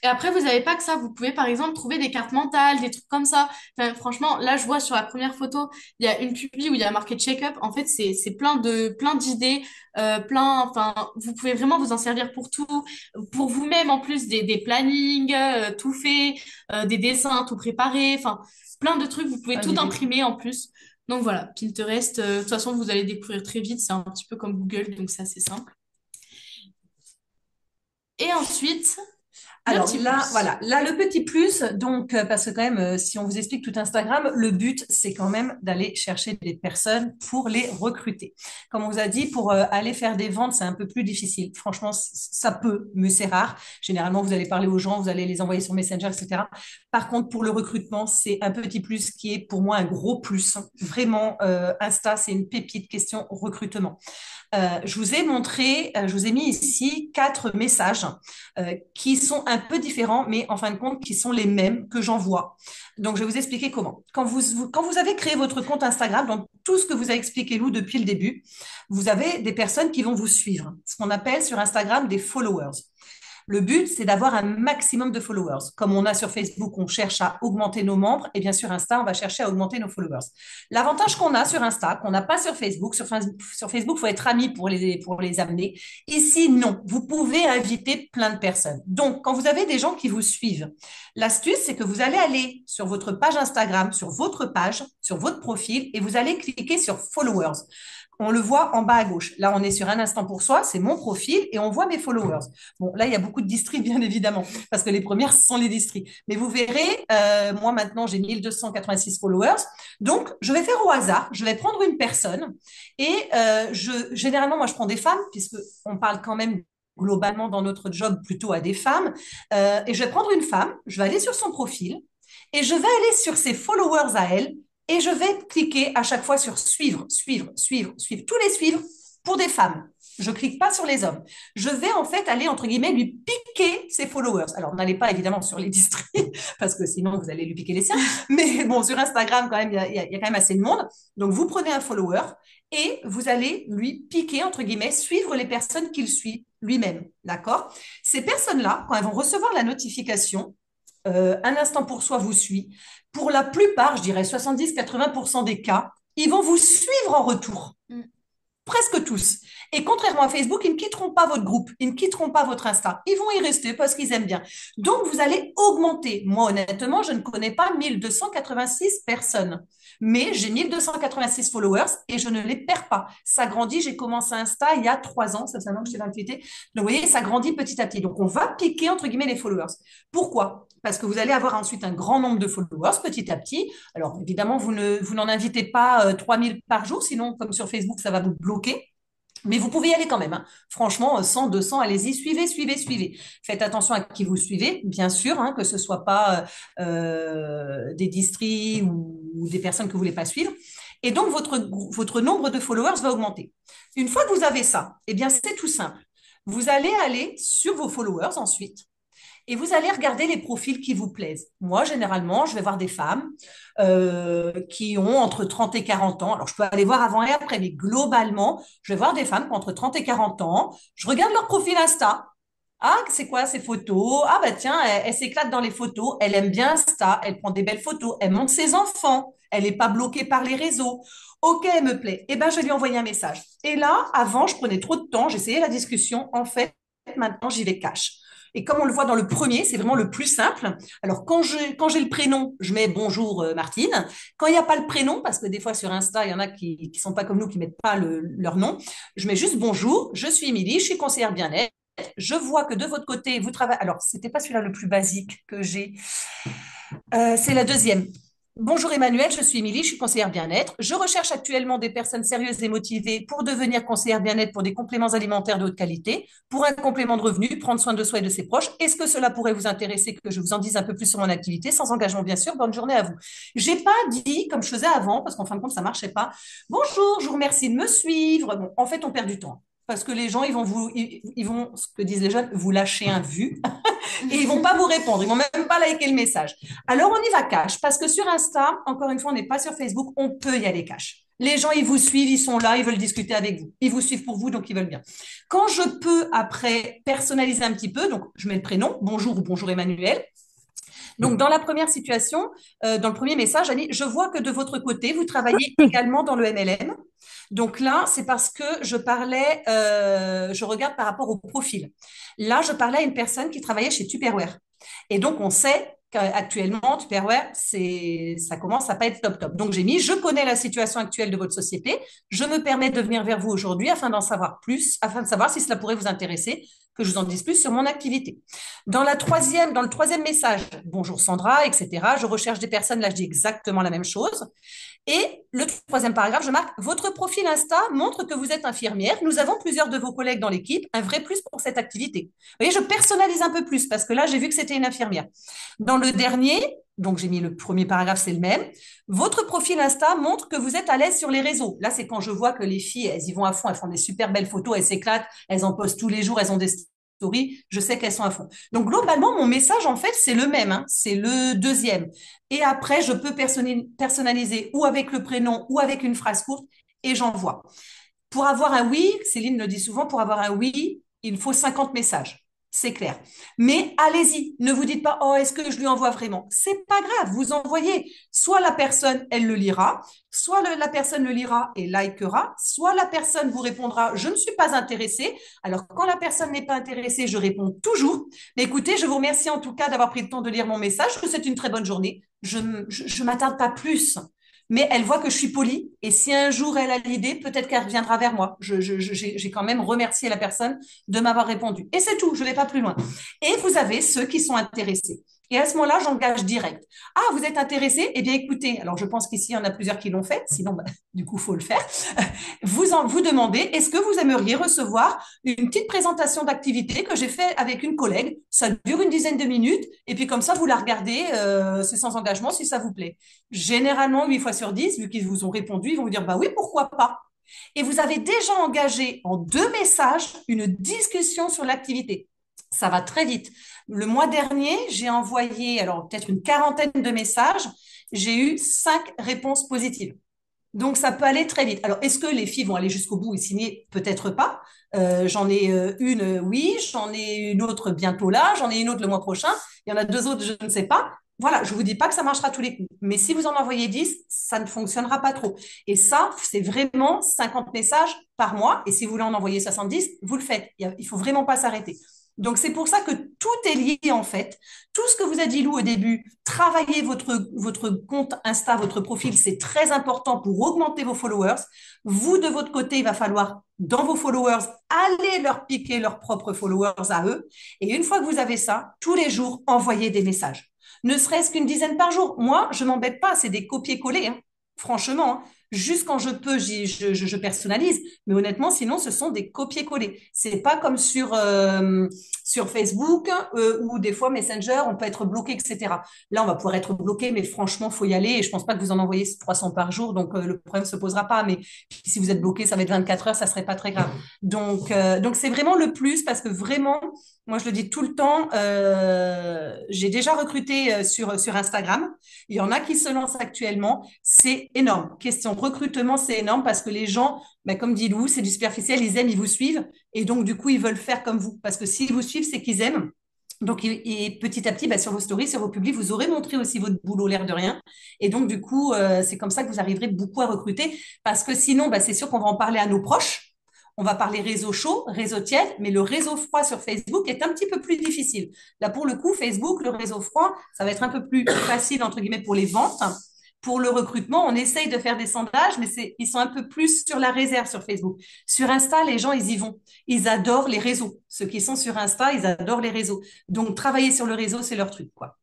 Et après, vous n'avez pas que ça. Vous pouvez, par exemple, trouver des cartes mentales, des trucs comme ça. Enfin, franchement, là, je vois sur la première photo, il y a une publi où il y a marqué check-up. En fait, c'est plein d'idées, enfin, vous pouvez vraiment vous en servir pour tout, pour vous-même en plus, des plannings, tout fait, des dessins tout préparés, enfin, plein de trucs. Vous pouvez plein tout d'idées. imprimer en plus. Donc voilà, Pinterest, de toute façon, vous allez découvrir très vite. C'est un petit peu comme Google, donc c'est assez simple. Et ensuite, le Alors petit là, plus. voilà, là le petit plus, donc parce que quand même, si on vous explique tout Instagram, le but c'est quand même d'aller chercher des personnes pour les recruter. Comme on vous a dit, pour aller faire des ventes, c'est un peu plus difficile. Franchement, ça peut, mais c'est rare. Généralement, vous allez parler aux gens, vous allez les envoyer sur Messenger, etc. Par contre, pour le recrutement, c'est un petit plus qui est pour moi un gros plus. Vraiment, Insta, c'est une pépite question recrutement. Je vous ai montré, je vous ai mis ici 4 messages qui sont un peu différents, mais en fin de compte, qui sont les mêmes que j'envoie. Donc, je vais vous expliquer comment. Quand vous avez créé votre compte Instagram, donc tout ce que vous a expliqué Lou depuis le début, vous avez des personnes qui vont vous suivre, ce qu'on appelle sur Instagram des followers. Le but, c'est d'avoir un maximum de followers. Comme on a sur Facebook, on cherche à augmenter nos membres, et bien sur Insta, on va chercher à augmenter nos followers. L'avantage qu'on a sur Insta, qu'on n'a pas sur Facebook, sur Facebook, il faut être ami pour les amener. Ici, non. Vous pouvez inviter plein de personnes. Donc, quand vous avez des gens qui vous suivent, l'astuce, c'est que vous allez aller sur votre page Instagram, sur votre page, sur votre profil, et vous allez cliquer sur followers. On le voit en bas à gauche. Là, on est sur un instant pour soi, c'est mon profil et on voit mes followers. Bon, là, il y a beaucoup de districts, bien évidemment, parce que les premières, ce sont les districts. Mais vous verrez, moi maintenant, j'ai 1286 followers. Donc, je vais faire au hasard, je vais prendre une personne et généralement, moi, je prends des femmes, puisque on parle quand même globalement dans notre job plutôt à des femmes. Et je vais prendre une femme, je vais aller sur son profil et je vais aller sur ses followers à elle et je vais cliquer à chaque fois sur suivre, suivre, suivre, suivre, tous les suivre pour des femmes. Je clique pas sur les hommes. Je vais en fait aller, entre guillemets, lui piquer ses followers. Alors, n'allez pas évidemment sur les districts, parce que sinon, vous allez lui piquer les siens. Mais bon, sur Instagram, quand même, il y a quand même assez de monde. Donc, vous prenez un follower et vous allez lui piquer, entre guillemets, suivre les personnes qu'il suit lui-même. D'accord? Ces personnes-là, quand elles vont recevoir la notification, un instant pour soi vous suit. Pour la plupart, je dirais 70-80% des cas, ils vont vous suivre en retour. Mm. Presque tous. Et contrairement à Facebook, ils ne quitteront pas votre groupe, ils ne quitteront pas votre Insta. Ils vont y rester parce qu'ils aiment bien. Donc, vous allez augmenter. Moi, honnêtement, je ne connais pas 1286 personnes, mais j'ai 1286 followers et je ne les perds pas. Ça grandit. J'ai commencé Insta il y a 3 ans. Ça fait un an que je suis dans l'activité. Donc, vous voyez, ça grandit petit à petit. Donc, on va piquer, entre guillemets, les followers. Pourquoi? Parce que vous allez avoir ensuite un grand nombre de followers petit à petit. Alors, évidemment, vous n'en invitez pas 3000 par jour, sinon, comme sur Facebook, ça va vous bloquer. Mais vous pouvez y aller quand même, hein. Franchement, 100, 200, allez-y, suivez, suivez, suivez. Faites attention à qui vous suivez, bien sûr, hein, que ce soit pas des distries ou des personnes que vous voulez pas suivre. Et donc, votre nombre de followers va augmenter. Une fois que vous avez ça, eh bien, c'est tout simple. Vous allez aller sur vos followers ensuite et vous allez regarder les profils qui vous plaisent. Moi, généralement, je vais voir des femmes qui ont entre 30 et 40 ans. Alors, je peux aller voir avant et après, mais globalement, je vais voir des femmes qui ont entre 30 et 40 ans. Je regarde leur profil Insta. Ah, c'est quoi ces photos? Ah, bah tiens, elle s'éclate dans les photos. Elle aime bien Insta. Elle prend des belles photos. Elle montre ses enfants. Elle n'est pas bloquée par les réseaux. Ok, elle me plaît. Eh ben, je vais lui envoyer un message. Et là, avant, je prenais trop de temps. J'essayais la discussion. En fait, maintenant, j'y vais cash. Et comme on le voit dans le premier, c'est vraiment le plus simple. Alors, quand j'ai le prénom, je mets bonjour Martine. Quand il n'y a pas le prénom, parce que des fois sur Insta, il y en a qui sont pas comme nous, qui mettent pas leur nom, je mets juste bonjour, je suis Émilie, je suis conseillère bien-être. Je vois que de votre côté, vous travaillez. Alors, c'était pas celui-là le plus basique que j'ai. C'est la deuxième. Bonjour Emmanuel, je suis Émilie, je suis conseillère bien-être. Je recherche actuellement des personnes sérieuses et motivées pour devenir conseillère bien-être pour des compléments alimentaires de haute qualité, pour un complément de revenu, prendre soin de soi et de ses proches. Est-ce que cela pourrait vous intéresser que je vous en dise un peu plus sur mon activité, sans engagement bien sûr. Bonne journée à vous. J'ai pas dit comme je faisais avant, parce qu'en fin de compte ça marchait pas. Bonjour, je vous remercie de me suivre. Bon, en fait on perd du temps. Parce que les gens, ils vont, ce que disent les jeunes, vous lâcher un vu et ils vont pas vous répondre, ils vont même pas liker le message. Alors on y va cash parce que sur Insta, encore une fois, on n'est pas sur Facebook, on peut y aller cash. Les gens, ils vous suivent, ils sont là, ils veulent discuter avec vous. Ils vous suivent pour vous, donc ils veulent bien. Quand je peux après personnaliser un petit peu, donc je mets le prénom, bonjour ou bonjour Emmanuel. Donc, dans la première situation, dans le premier message, Annie, je vois que de votre côté, vous travaillez également dans le MLM. Donc là, c'est parce que je regarde par rapport au profil. Là, je parlais à une personne qui travaillait chez Tupperware. Et donc, on sait qu'actuellement, Tupperware, ça commence à pas être top top. Donc, j'ai mis, je connais la situation actuelle de votre société. Je me permets de venir vers vous aujourd'hui afin d'en savoir plus, afin de savoir si cela pourrait vous intéresser, que je vous en dise plus sur mon activité. Dans le troisième message, bonjour Sandra, etc. Je recherche des personnes, là je dis exactement la même chose. Et le troisième paragraphe, je marque, votre profil Insta montre que vous êtes infirmière. Nous avons plusieurs de vos collègues dans l'équipe, un vrai plus pour cette activité. Vous voyez, je personnalise un peu plus parce que là, j'ai vu que c'était une infirmière. Dans le dernier, donc j'ai mis le premier paragraphe, c'est le même. Votre profil Insta montre que vous êtes à l'aise sur les réseaux. Là, c'est quand je vois que les filles, elles y vont à fond, elles font des super belles photos, elles s'éclatent, elles en postent tous les jours, elles ont des stories, je sais qu'elles sont à fond. Donc globalement, mon message, en fait, c'est le même, hein, c'est le deuxième. Et après, je peux personnaliser ou avec le prénom ou avec une phrase courte et j'envoie. Pour avoir un oui, Céline le dit souvent, pour avoir un oui, il faut 50 messages. C'est clair. Mais allez-y, ne vous dites pas, oh, est-ce que je lui envoie vraiment? C'est pas grave, vous envoyez. Soit la personne, elle le lira, soit la personne le lira et likera, soit la personne vous répondra, je ne suis pas intéressée. Alors, quand la personne n'est pas intéressée, je réponds toujours. Mais écoutez, je vous remercie en tout cas d'avoir pris le temps de lire mon message. Je vous souhaite une très bonne journée. Je m'attarde pas plus. Mais elle voit que je suis polie et si un jour elle a l'idée, peut-être qu'elle reviendra vers moi. J'ai quand même remercié la personne de m'avoir répondu. Et c'est tout, je ne vais pas plus loin. Et vous avez ceux qui sont intéressés. Et à ce moment-là, j'engage direct. Ah, vous êtes intéressé? Eh bien, écoutez, alors je pense qu'ici, il y en a plusieurs qui l'ont fait, sinon, bah, du coup, il faut le faire. Vous demandez, est-ce que vous aimeriez recevoir une petite présentation d'activité que j'ai fait avec une collègue? Ça dure une dizaine de minutes, et puis comme ça, vous la regardez, c'est sans engagement si ça vous plaît. Généralement, 8 fois sur 10, vu qu'ils vous ont répondu, ils vont vous dire, bah oui, pourquoi pas? Et vous avez déjà engagé en 2 messages une discussion sur l'activité. Ça va très vite. Le mois dernier, j'ai envoyé, alors peut-être une quarantaine de messages. J'ai eu 5 réponses positives. Donc, ça peut aller très vite. Alors, est-ce que les filles vont aller jusqu'au bout et signer? Peut-être pas. J'en ai une, oui. J'en ai une autre bientôt là. J'en ai une autre le mois prochain. Il y en a 2 autres, je ne sais pas. voilà, je vous dis pas que ça marchera tous les coups, mais si vous en envoyez 10, ça ne fonctionnera pas trop. Et ça, c'est vraiment 50 messages par mois. Et si vous voulez en envoyer 70, vous le faites. Il faut vraiment pas s'arrêter. Donc, c'est pour ça que tout est lié, en fait. Tout ce que vous a dit Lou au début, travaillez votre compte Insta, votre profil, c'est très important pour augmenter vos followers. Vous, de votre côté, il va falloir, dans vos followers, aller leur piquer leurs propres followers à eux. Et une fois que vous avez ça, tous les jours, envoyez des messages, ne serait-ce qu'une dizaine par jour. Moi, je m'embête pas, c'est des copier-coller, hein. Franchement, hein. Juste quand je peux, je personnalise. Mais honnêtement, sinon, ce sont des copier-coller. C'est pas comme sur Facebook où des fois Messenger, on peut être bloqué, etc. Là, on va pouvoir être bloqué, mais franchement, faut y aller. Et je pense pas que vous en envoyez 300 par jour, donc le problème se posera pas. Mais si vous êtes bloqué, ça va être 24 heures, ça serait pas très grave. Donc c'est vraiment le plus parce que vraiment, moi, je le dis tout le temps, j'ai déjà recruté sur Instagram. Il y en a qui se lancent actuellement. C'est énorme. Question recrutement, c'est énorme parce que les gens, ben, comme dit Lou, c'est du superficiel, ils aiment, ils vous suivent. Et donc, du coup, ils veulent faire comme vous. Parce que s'ils vous suivent, c'est qu'ils aiment. Donc, et petit à petit, ben, sur vos stories, sur vos publics, vous aurez montré aussi votre boulot, l'air de rien. Et donc, du coup, c'est comme ça que vous arriverez beaucoup à recruter. Parce que sinon, ben, c'est sûr qu'on va en parler à nos proches. On va parler réseau chaud, réseau tiède, mais le réseau froid sur Facebook est un petit peu plus difficile. Là, pour le coup, Facebook, le réseau froid, ça va être un peu plus facile, entre guillemets, pour les ventes. Pour le recrutement, on essaye de faire des sondages, mais ils sont un peu plus sur la réserve sur Facebook. Sur Insta, les gens, ils y vont. Ils adorent les réseaux. Ceux qui sont sur Insta, ils adorent les réseaux. Donc, travailler sur le réseau, c'est leur truc, quoi.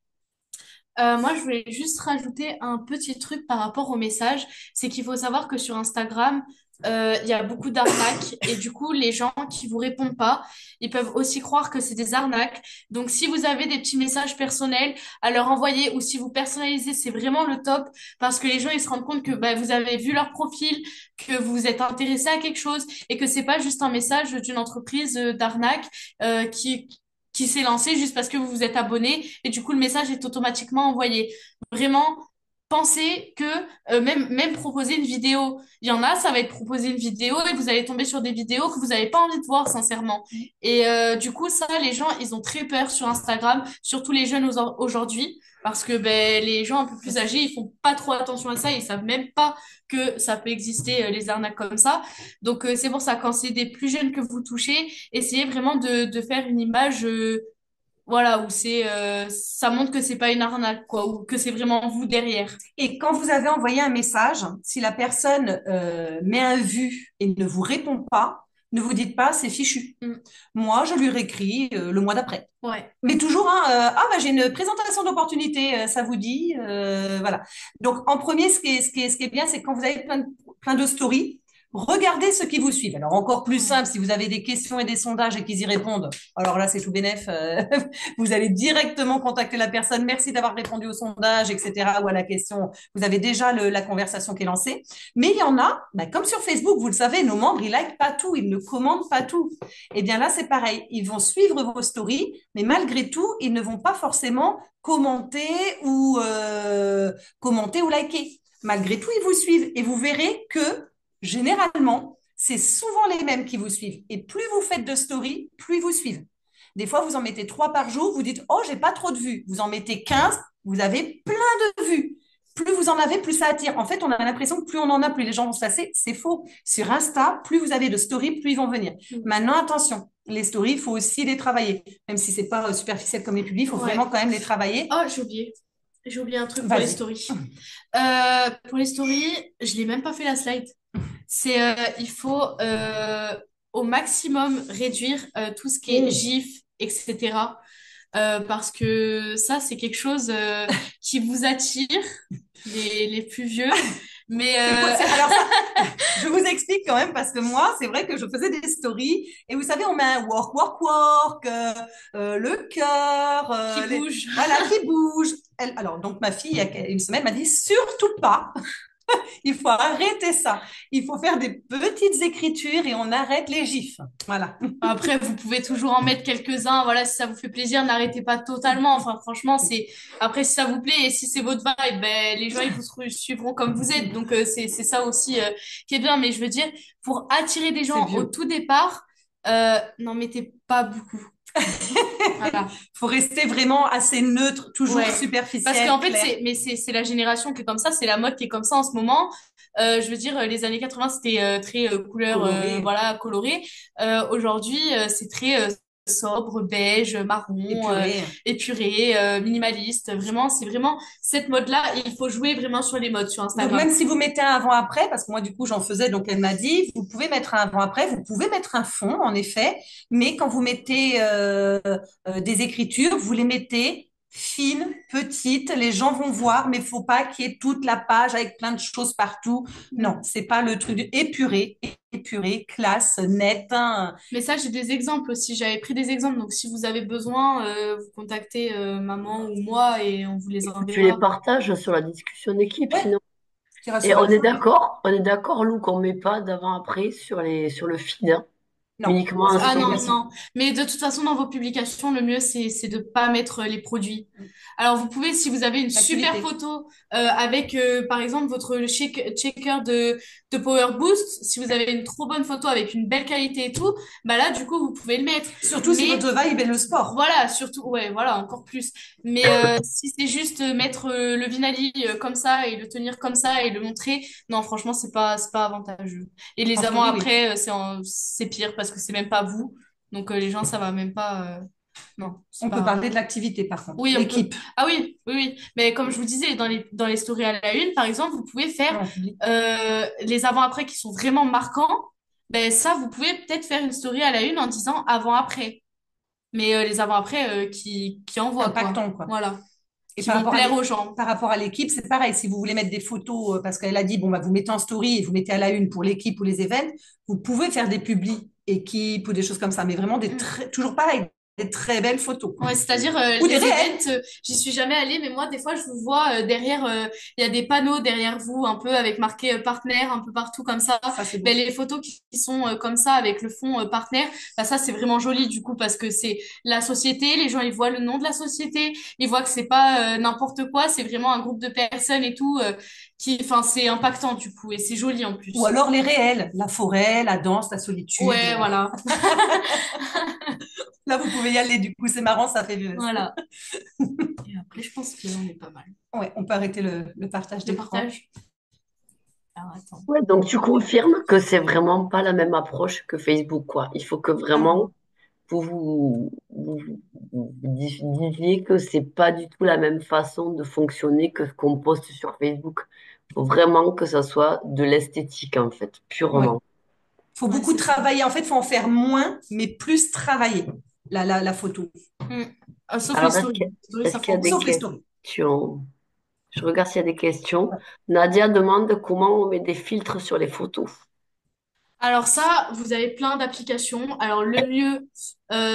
Moi, je voulais juste rajouter un petit truc par rapport au message. C'est qu'il faut savoir que sur Instagram, il y a beaucoup d'arnaques et du coup, les gens qui vous répondent pas, ils peuvent aussi croire que c'est des arnaques. Donc, si vous avez des petits messages personnels à leur envoyer ou si vous personnalisez, c'est vraiment le top parce que les gens, ils se rendent compte que bah, vous avez vu leur profil, que vous êtes intéressé à quelque chose et que c'est pas juste un message d'une entreprise d'arnaque euh, qui qui s'est lancé juste parce que vous vous êtes abonné et du coup le message est automatiquement envoyé. Vraiment, pensez que même proposer une vidéo, il y en a, ça va être proposer une vidéo et vous allez tomber sur des vidéos que vous n'avez pas envie de voir sincèrement. Et du coup, ça, les gens, ils ont très peur sur Instagram, surtout les jeunes aujourd'hui. Parce que ben, les gens un peu plus âgés, ils font pas trop attention à ça, ils savent même pas que ça peut exister, les arnaques comme ça. Donc c'est pour ça, quand c'est des plus jeunes que vous touchez, essayez vraiment de faire une image voilà, où ça montre que c'est pas une arnaque, quoi, ou que c'est vraiment vous derrière. Et quand vous avez envoyé un message, si la personne met un vu et ne vous répond pas, ne vous dites pas c'est fichu. Mm. Moi, je lui réécris le mois d'après. Ouais. Mais toujours, hein, ah bah j'ai une présentation d'opportunité, ça vous dit, voilà. Donc en premier, ce qui est bien, c'est quand vous avez plein de stories, regardez ceux qui vous suivent. Alors encore plus simple, si vous avez des questions et des sondages et qu'ils y répondent, alors là c'est tout bénef, vous allez directement contacter la personne. Merci d'avoir répondu au sondage, etc. ou à la question. Vous avez déjà la conversation qui est lancée. Mais il y en a, bah, comme sur Facebook, vous le savez, nos membres ils likent pas tout, ils ne commentent pas tout. Eh bien là c'est pareil, ils vont suivre vos stories mais malgré tout, ils ne vont pas forcément commenter commenter ou liker. Malgré tout, ils vous suivent et vous verrez que généralement, c'est souvent les mêmes qui vous suivent. Et plus vous faites de stories, plus ils vous suivent. Des fois, vous en mettez 3 par jour, vous dites, oh, j'ai pas trop de vues. Vous en mettez 15, vous avez plein de vues. Plus vous en avez, plus ça attire. En fait, on a l'impression que plus on en a, plus les gens vont se lasser. C'est faux. Sur Insta, plus vous avez de stories, plus ils vont venir. Maintenant, attention, les stories, il faut aussi les travailler. Même si c'est pas superficiel comme les publics, il faut Ouais. vraiment quand même les travailler. Oh, j'ai oublié. J'ai oublié un truc pour les Vas-y. stories. Pour les stories, je l'ai même pas fait la slide. Il faut au maximum réduire tout ce qui est GIF, etc. Parce que ça, c'est quelque chose qui vous attire, les plus vieux. Mais Alors ça, je vous explique quand même parce que moi, c'est vrai que je faisais des stories et vous savez, on met un work, work, work, le cœur, qui bouge. voilà, qui bouge. Alors, donc ma fille, il y a une semaine, m'a dit surtout pas. Il faut arrêter ça. Il faut faire des petites écritures et on arrête les gifs. Voilà. Après, vous pouvez toujours en mettre quelques-uns. Voilà, si ça vous fait plaisir, n'arrêtez pas totalement. Enfin, franchement, après, si ça vous plaît et si c'est votre vibe, ben, les gens, ils vous suivront comme vous êtes. Donc, c'est ça aussi, qui est bien. Mais je veux dire, pour attirer des C'est gens au vieux. tout départ, n'en mettez pas beaucoup. Voilà. Faut rester vraiment assez neutre, toujours Ouais. Parce superficiel, qu'en fait, clair. c'est la génération qui est comme ça, c'est la mode qui est comme ça en ce moment. Je veux dire, les années 80, c'était très couleur, Coloré, voilà, colorée. Aujourd'hui, c'est très sobre, beige, marron, épuré. épuré, minimaliste. Vraiment, c'est vraiment cette mode-là. Et il faut jouer vraiment sur les modes sur Donc Instagram. même si vous mettez un avant-après, parce que moi du coup j'en faisais, donc elle m'a dit, vous pouvez mettre un avant-après, vous pouvez mettre un fond en effet, mais quand vous mettez des écritures, vous les mettez fines, petites, les gens vont voir, mais faut pas qu'il y ait toute la page avec plein de choses partout. Non, c'est pas le truc épuré, épuré, classe, net, hein. Mais ça, j'ai des exemples aussi. J'avais pris des exemples. Donc, si vous avez besoin, vous contactez maman ou moi et on vous les Tu les enverra. partages sur la discussion d'équipe, Ouais, sinon. tu iras Et sur le. on est d'accord, Lou, qu'on met pas d'avant-après sur le feed, hein, Non, uniquement un c'est Ah pas non, story. obligatoire. non. Mais de toute façon, dans vos publications, le mieux, c'est de pas mettre les produits. Alors, vous pouvez, si vous avez une super L'activité. photo avec, par exemple, votre checker de Power Boost, si vous avez une trop bonne photo avec une belle qualité et tout, bah là, du coup, vous pouvez le mettre. Surtout si Mais votre vibe est le sport. voilà, surtout, ouais, voilà, encore plus. Mais si c'est juste mettre le Vinali comme ça et le tenir comme ça et le montrer, non, franchement, c'est pas avantageux. Et les En story, oui. avant-après, c'est pire parce que c'est même pas vous. Donc les gens, ça va même pas. Non, c'est On peut pas. parler de l'activité par contre, Oui, on peut. l'équipe. Ah oui, oui, oui. Mais comme je vous disais, dans les stories à la une, par exemple, vous pouvez faire En public. les avant-après qui sont vraiment marquants. Ben ça, vous pouvez peut-être faire une story à la une en disant avant-après. Mais les avant-après qui envoient, quoi. Impactant, quoi. Voilà. Et Qui vont plaire aux gens. par rapport à l'équipe, c'est pareil. Si vous voulez mettre des photos, parce qu'elle a dit, bon, bah, vous mettez en story et vous mettez à la une pour l'équipe ou les événements, vous pouvez faire des publis équipe ou des choses comme ça, mais vraiment toujours pareil, des très belles photos. Ouais, c'est-à-dire Ou des les réels. events, j'y suis jamais allée, mais moi des fois je vous vois derrière, il y a des panneaux derrière vous, un peu avec marqué partenaire un peu partout comme ça. Ça, c'est beau. Ben, les photos qui sont comme ça avec le fond partenaire, ben, ça c'est vraiment joli du coup parce que c'est la société, les gens ils voient le nom de la société, ils voient que c'est pas n'importe quoi, c'est vraiment un groupe de personnes et tout qui, enfin c'est impactant du coup et c'est joli en Ou plus. alors les réels, la forêt, la danse, la solitude. Ouais, voilà, Là, vous pouvez y aller, du coup, c'est marrant, ça fait. voilà. Et après je pense qu'on est pas mal. Ouais, on peut arrêter le partage Le d'écran. partage. Alors attends. Ouais, donc tu confirmes que c'est vraiment pas la même approche que Facebook, quoi. Il faut que Ah non. vraiment vous disiez que c'est pas du tout la même façon de fonctionner que ce qu'on poste sur Facebook. Il faut vraiment que ça soit de l'esthétique, en fait, Ouais. purement. Faut Ouais, beaucoup c'est ça. travailler. En fait, faut en faire moins, mais plus travailler la photo. Mm. Sauf les Alors, stories. Les stories, est-ce ça qu'il y prend a des beaucoup. Sauf les stories. questions? Je regarde s'il y a des questions. Nadia demande comment on met des filtres sur les photos. Alors ça, vous avez plein d'applications. Alors le mieux,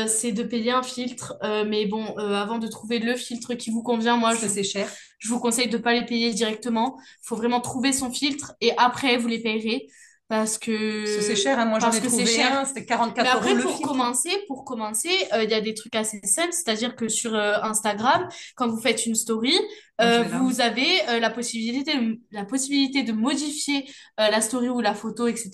c'est de payer un filtre. Mais bon, avant de trouver le filtre qui vous convient, Parce que c'est cher. je vous conseille de pas les payer directement. Il faut vraiment trouver son filtre et après, vous les payerez Parce que c'est cher, hein. Moi, j'en parce ai que c'est trouvé cher. un, c'était Mais 44 € après, le filtre, hein. il y a des trucs assez simples, c'est-à-dire que sur Instagram, quand vous faites une story, Moi, je vais là. vous avez la possibilité de modifier la story ou la photo, etc.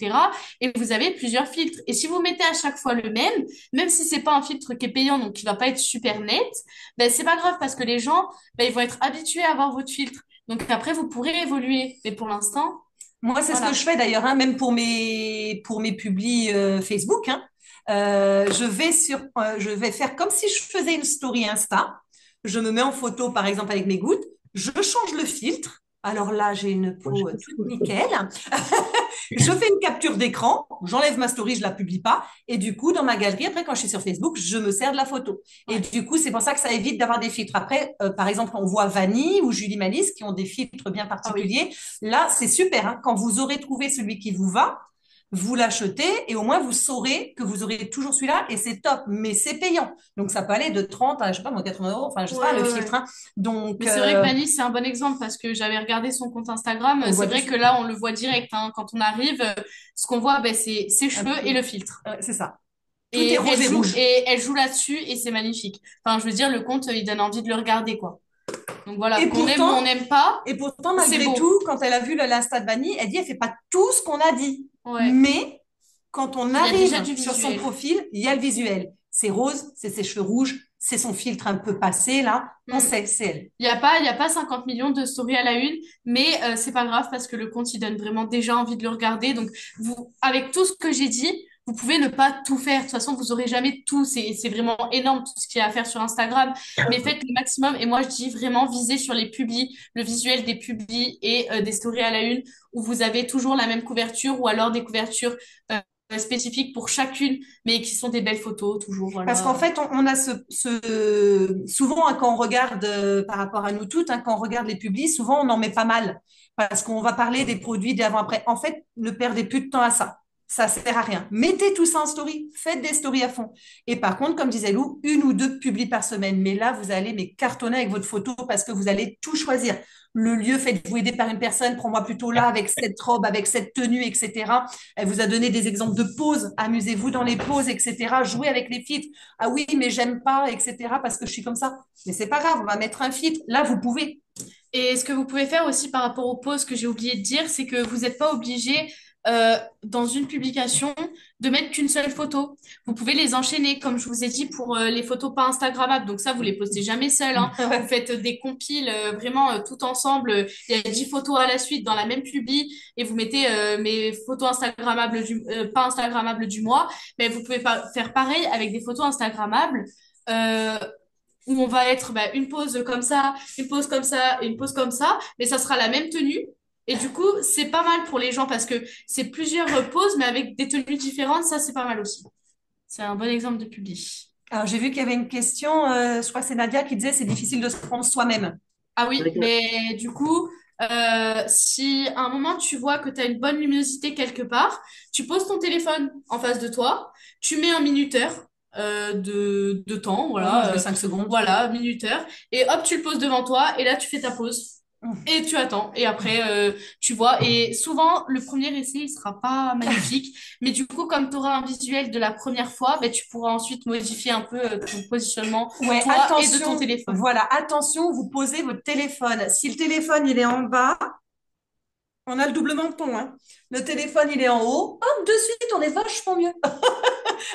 Et vous avez plusieurs filtres. Et si vous mettez à chaque fois le même, même si c'est pas un filtre qui est payant, donc qui va pas être super net, ben c'est pas grave parce que les gens, ben, ils vont être habitués à voir votre filtre. Donc après, vous pourrez évoluer. Mais pour l'instant, Moi, c'est ce que voilà. je fais d'ailleurs, hein, même pour mes publis Facebook, hein. Je vais faire comme si je faisais une story Insta. Je me mets en photo, par exemple, avec mes gouttes. Je change le filtre. Alors là, j'ai une Moi, peau toute nickel. Je fais une capture d'écran, j'enlève ma story, je la publie pas. Et du coup, dans ma galerie, après, quand je suis sur Facebook, je me sers de la photo. Et Ouais. du coup, c'est pour ça que ça évite d'avoir des filtres. Après, par exemple, on voit Vanny ou Julie Malice qui ont des filtres bien Ah oui. particuliers. Là, c'est super, hein. Quand vous aurez trouvé celui qui vous va, vous l'achetez et au moins vous saurez que vous aurez toujours celui-là et c'est top. Mais c'est payant. Donc, ça peut aller de 30 à, je sais pas, moi, 80 €. Enfin, je sais Ouais, pas, le ouais, filtre, ouais. hein. Donc, Mais c'est vrai que Vanille, c'est un bon exemple parce que j'avais regardé son compte Instagram. on le C'est voit vrai que dessus. là, on le voit direct, hein. Quand on arrive, ce qu'on voit, ben, c'est ses Un cheveux et peu. le filtre. C'est ça. Tout est rose et rouge. Et elle joue là-dessus et c'est magnifique. Enfin, je veux dire, le compte, il donne envie de le regarder, quoi. Donc voilà, Et qu'on aime ou on pourtant, n'aime pas, Et pourtant, c'est malgré beau. tout, quand elle a vu l'Insta de Vanny, elle dit, elle fait pas tout ce qu'on a dit. Ouais. Mais quand on Il y a déjà arrive du sur son visuel. profil, il y a le visuel. c'est rose, c'est ses cheveux rouges, c'est son filtre un peu passé là. On Hmm. sait, c'est elle. Il y a pas 50 millions de stories à la une, mais c'est pas grave parce que le compte, il donne vraiment déjà envie de le regarder. Donc, vous, avec tout ce que j'ai dit, vous pouvez ne pas tout faire. De toute façon, vous aurez jamais tout. C'est vraiment énorme tout ce qu'il y a à faire sur Instagram. Mais faites le maximum. Et moi, je dis vraiment viser sur les publis, le visuel des publis et des stories à la une où vous avez toujours la même couverture ou alors des couvertures spécifiques pour chacune, mais qui sont des belles photos, toujours. Parce qu'en Voilà. fait, on a souvent hein, quand on regarde par rapport à nous toutes, hein, quand on regarde les publics, souvent on en met pas mal parce qu'on va parler des produits d'avant-après. En fait, ne perdez plus de temps à ça. Ça sert à rien. Mettez tout ça en story, faites des stories à fond. Et par contre, comme disait Lou, une ou deux publis par semaine. Mais là, vous allez mais cartonner avec votre photo parce que vous allez tout choisir. Le lieu, faites-vous aider par une personne, prends-moi plutôt là avec cette robe, avec cette tenue, etc. Elle vous a donné des exemples de poses. Amusez-vous dans les poses, etc. Jouez avec les filtres. Ah oui, mais j'aime pas, etc. parce que je suis comme ça. Mais c'est pas grave, on va mettre un filtre. Là, vous pouvez. Et ce que vous pouvez faire aussi par rapport aux posts que j'ai oublié de dire, c'est que vous n'êtes pas obligé dans une publication de mettre qu'une seule photo. Vous pouvez les enchaîner, comme je vous ai dit, pour les photos pas Instagrammables. Donc ça, vous les postez jamais seules, hein. Vous faites des compiles vraiment tout ensemble. Il y a 10 photos à la suite dans la même publi et vous mettez mes photos Instagrammables pas Instagrammables du mois. Mais vous pouvez faire pareil avec des photos Instagrammables. Euh, où on va être une pause comme ça, une pause comme ça et une pause comme ça, mais ça sera la même tenue. Et du coup, c'est pas mal pour les gens parce que c'est plusieurs poses, mais avec des tenues différentes, ça, c'est pas mal aussi. C'est un bon exemple de publi. Alors, j'ai vu qu'il y avait une question, je crois que c'est Nadia qui disait c'est difficile de se prendre soi-même. Ah oui, Avec mais du coup, si à un moment tu vois que tu as une bonne luminosité quelque part, tu poses ton téléphone en face de toi, tu mets un minuteur de temps, Ouais, moi, je voilà, mets 5 secondes. voilà, minuteur, et hop, tu le poses devant toi, et là tu fais ta pause. Mmh. Et tu attends. Et après, tu vois. Et souvent, le premier essai, il sera pas magnifique. Mais du coup, comme tu auras un visuel de la première fois, ben, tu pourras ensuite modifier un peu ton positionnement, Ouais, toi et de ton attention, téléphone. voilà, attention, vous posez votre téléphone. Si le téléphone, il est en bas, on a le doublement de ton, hein. Le téléphone, il est en haut, hop, de suite, on est vachement mieux.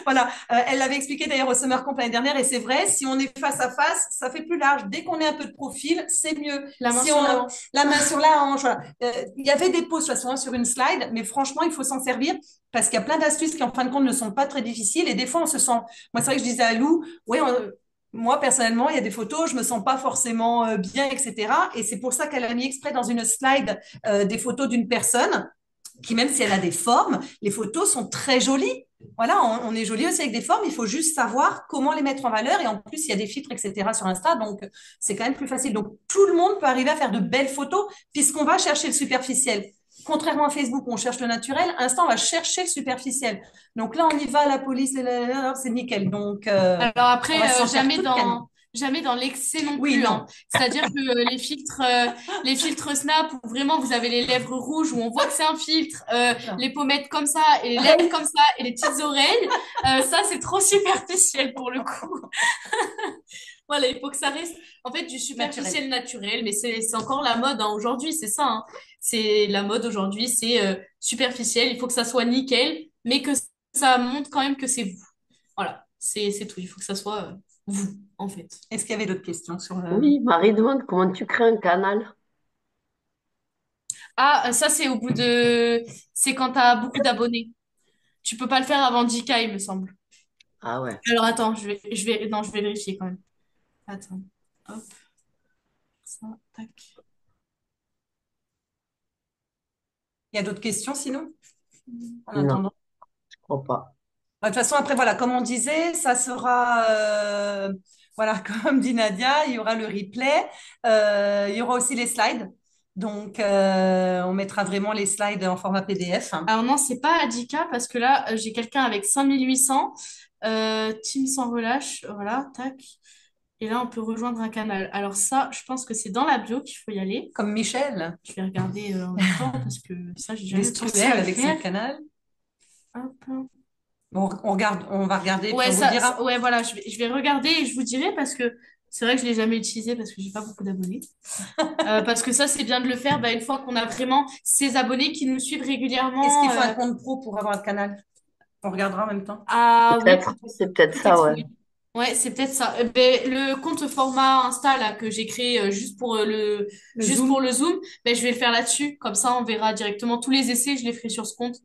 Voilà, elle l'avait expliqué d'ailleurs au Summer Camp l'année dernière, et c'est vrai, si on est face à face, ça fait plus large. Dès qu'on est un peu de profil, c'est mieux. La main Si sur on la hanche. la main sur la hanche, voilà. Il y avait des pauses de toute façon hein, sur une slide, mais franchement, il faut s'en servir parce qu'il y a plein d'astuces qui en fin de compte ne sont pas très difficiles. Et des fois, on se sent. Moi, c'est vrai que je disais à Lou, oui, moi personnellement, il y a des photos, je me sens pas forcément bien, etc. Et c'est pour ça qu'elle a mis exprès dans une slide des photos d'une personne qui, même si elle a des formes, les photos sont très jolies. Voilà, on est joli aussi avec des formes, il faut juste savoir comment les mettre en valeur. Et en plus, il y a des filtres, etc. sur Insta, donc c'est quand même plus facile. Donc, tout le monde peut arriver à faire de belles photos puisqu'on va chercher le superficiel. Contrairement à Facebook, où on cherche le naturel, Insta, on va chercher le superficiel. Donc là, on y va, la police, c'est nickel. Donc, Alors on va après, s'en faire toute canon. jamais dans l'excès non Oui, plus, non. hein. C'est-à-dire que les filtres Snap où vraiment vous avez les lèvres rouges où on voit que c'est un filtre, Non. les pommettes comme ça et les lèvres comme ça et les petites oreilles, ça c'est trop superficiel pour le coup. Voilà, il faut que ça reste en fait du Naturel. superficiel naturel, mais c'est encore la mode hein, aujourd'hui, c'est ça, hein. C'est la mode aujourd'hui, c'est superficiel. Il faut que ça soit nickel, mais que ça montre quand même que c'est vous. Voilà, c'est tout. Il faut que ça soit vous, en fait. Est-ce qu'il y avait d'autres questions sur Oui, Marie demande comment tu crées un canal. Ah, ça c'est au bout de, c'est quand t'as beaucoup d'abonnés. Tu peux pas le faire avant 10K, il me semble. Ah ouais. Alors attends, non, je vais vérifier quand même. Attends, hop, ça, tac. Il y a d'autres questions sinon, en Non, attendant? je crois pas. De toute façon, après, voilà, comme on disait, ça sera, voilà, comme dit Nadia, il y aura le replay, il y aura aussi les slides. Donc, on mettra vraiment les slides en format PDF. Alors non, c'est pas à 10K parce que là, j'ai quelqu'un avec 5800. Team sans relâche, voilà, tac. Et là, on peut rejoindre un canal. Alors ça, je pense que c'est dans la bio qu'il faut y aller. Comme Michel, Je vais regarder en même temps parce que ça, j'ai jamais pensé à Destruel le avec son faire. canal. Hop. Bon, on regarde, on va regarder, puis Ouais, on vous dira. ouais, voilà, je vais regarder et je vous dirai parce que c'est vrai que je l'ai jamais utilisé parce que j'ai pas beaucoup d'abonnés. Parce que ça, c'est bien de le faire une fois qu'on a vraiment ces abonnés qui nous suivent Est-ce régulièrement. qu'il faut un compte pro pour avoir le canal? On regardera en même temps. Ah oui, Peut-être, c'est peut-être ça, peut-être ouais. oui. Ouais, c'est peut-être ça. Ben, le compte format Insta là que j'ai créé Le juste pour Zoom. le Zoom, ben, je vais le faire là-dessus. Comme ça, on verra directement tous les essais, je les ferai sur ce compte.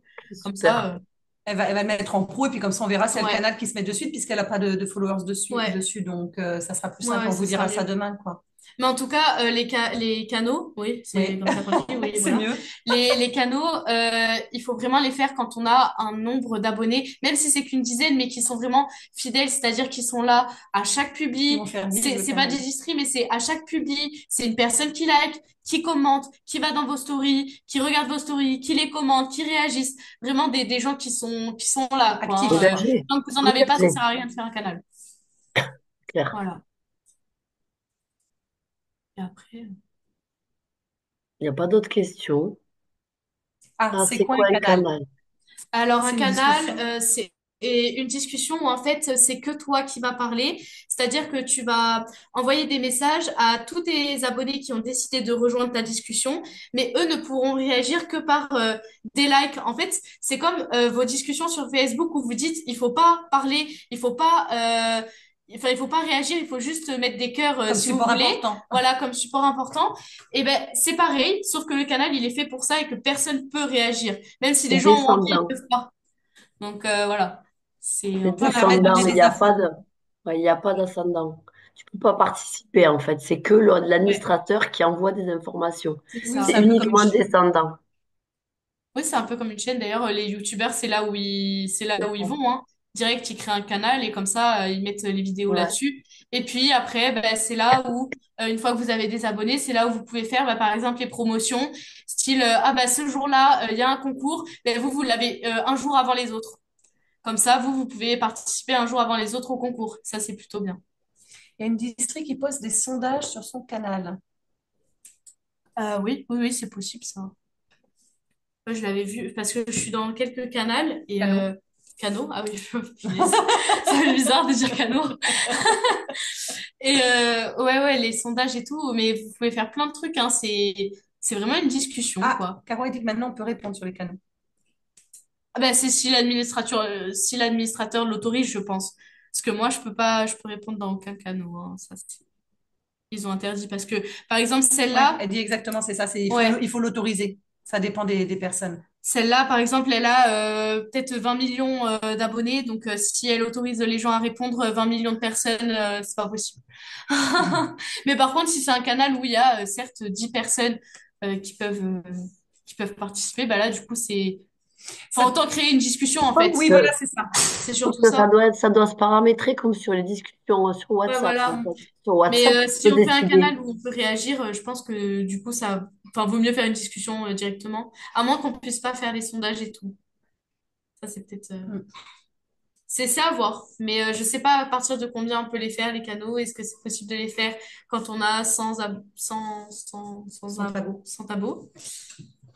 Comme Super. ça, Elle va le mettre en pro et puis comme ça on verra si elle a le ouais, canal qui se met dessus puisqu'elle n'a pas de followers ouais, dessus. Donc ça sera plus ouais, simple. ouais, On ça vous sera dira ça mieux. demain, quoi. Mais en tout cas, les canaux, oui, c'est Oui, comme ça qu'on dit, oui, c'est voilà. mieux. Les canaux, il faut vraiment les faire quand on a un nombre d'abonnés, même si c'est qu'une dizaine, mais qui sont vraiment fidèles, c'est-à-dire qu'ils sont là à chaque Qui vont publi. faire vivre le C'est pas des canal. distrits, mais c'est à chaque publi. C'est une personne qui like, qui commente, qui va dans vos stories, qui regarde vos stories, qui les commente, qui réagissent. Vraiment des gens qui sont là, quoi. Hein. Actif. Engagé. Tant que vous en avez pas, ça Engagé. sert à rien de faire un canal. Clair. Voilà. Et après. Il n'y a pas d'autres questions. Ah, Ah, c'est c'est quoi quoi un un canal? canal? Alors, un C'est une canal, discussion. c'est une discussion où en fait, c'est que toi qui vas parler. C'est-à-dire que tu vas envoyer des messages à tous tes abonnés qui ont décidé de rejoindre ta discussion, mais eux ne pourront réagir que par des likes. En fait, c'est comme vos discussions sur Facebook où vous dites, il faut pas parler, il faut pas, enfin, il faut pas réagir, il faut juste mettre des cœurs Comme si vous support voulez. important. Voilà, comme support important. Et ben, c'est pareil, sauf que le canal, il est fait pour ça et que personne peut réagir. Même si les C'est gens ont envie, ils descendant. peuvent pas. Donc voilà, c'est un C'est peu On la arrête de descendant. donner Il n'y des a pas infos. de, ouais, il y a pas d'ascendant. Tu peux pas participer, en fait. C'est que ouais, l'administrateur qui envoie des informations. c'est Oui, C'est c'est ça. un peu comme une uniquement chaîne. descendant. Oui, c'est un peu comme une chaîne. D'ailleurs, les youtubeurs, c'est là où ils vont, hein. Direct, ils créent un canal et comme ça, ils mettent les vidéos Ouais. là-dessus. Et puis après, ben, c'est là où, une fois que vous avez des abonnés, c'est là où vous pouvez faire, ben, par exemple, les promotions, style, ah bah ce jour-là, il y a un concours, ben, vous l'avez un jour avant les autres. Comme ça, vous pouvez participer un jour avant les autres au concours. Ça, c'est plutôt bien. Il y a une district qui poste des sondages sur son canal. Oui, oui, oui, c'est possible ça. Moi, je l'avais vu parce que je suis dans quelques canals et Canaux. canaux. Ah oui, punaise. Ça fait bizarre de dire canaux. Et ouais, ouais, les sondages et tout, mais vous pouvez faire plein de trucs, hein. C'est vraiment une discussion, Ah, quoi. Caro a dit que maintenant on peut répondre sur les canaux. Ah ben, c'est si l'administrateur l'autorise, je pense. Parce que moi, je peux répondre dans aucun canal, hein. Ça, ils ont interdit parce que, par exemple, Ouais, celle-là, elle dit exactement, c'est ça. ouais. Il faut l'autoriser. Ça dépend des personnes. Celle-là, par exemple, elle a peut-être 20 millions d'abonnés. Donc, si elle autorise les gens à répondre, 20 millions de personnes, c'est pas possible. Mais par contre, si c'est un canal où il y a certes 10 personnes euh, qui peuvent, euh, qui peuvent participer, bah là, du coup, c'est... Ça, Enfin, autant créer une discussion, Je en pense fait. oui, voilà, que, c'est ça. C'est je pense surtout que ça. ça doit se paramétrer comme sur les discussions sur Ouais, WhatsApp, en voilà. fait. Sur Mais WhatsApp, tu si peux on fait un décider. canal où on peut réagir, je pense que du coup, enfin, vaut mieux faire une discussion directement. À moins qu'on puisse pas faire les sondages et tout. Ça, c'est peut-être... Mm. C'est à voir, mais je sais pas à partir de combien on peut les faire, les canaux. Est-ce que c'est possible de les faire quand on a 100 Sans tabou. 100 tabous?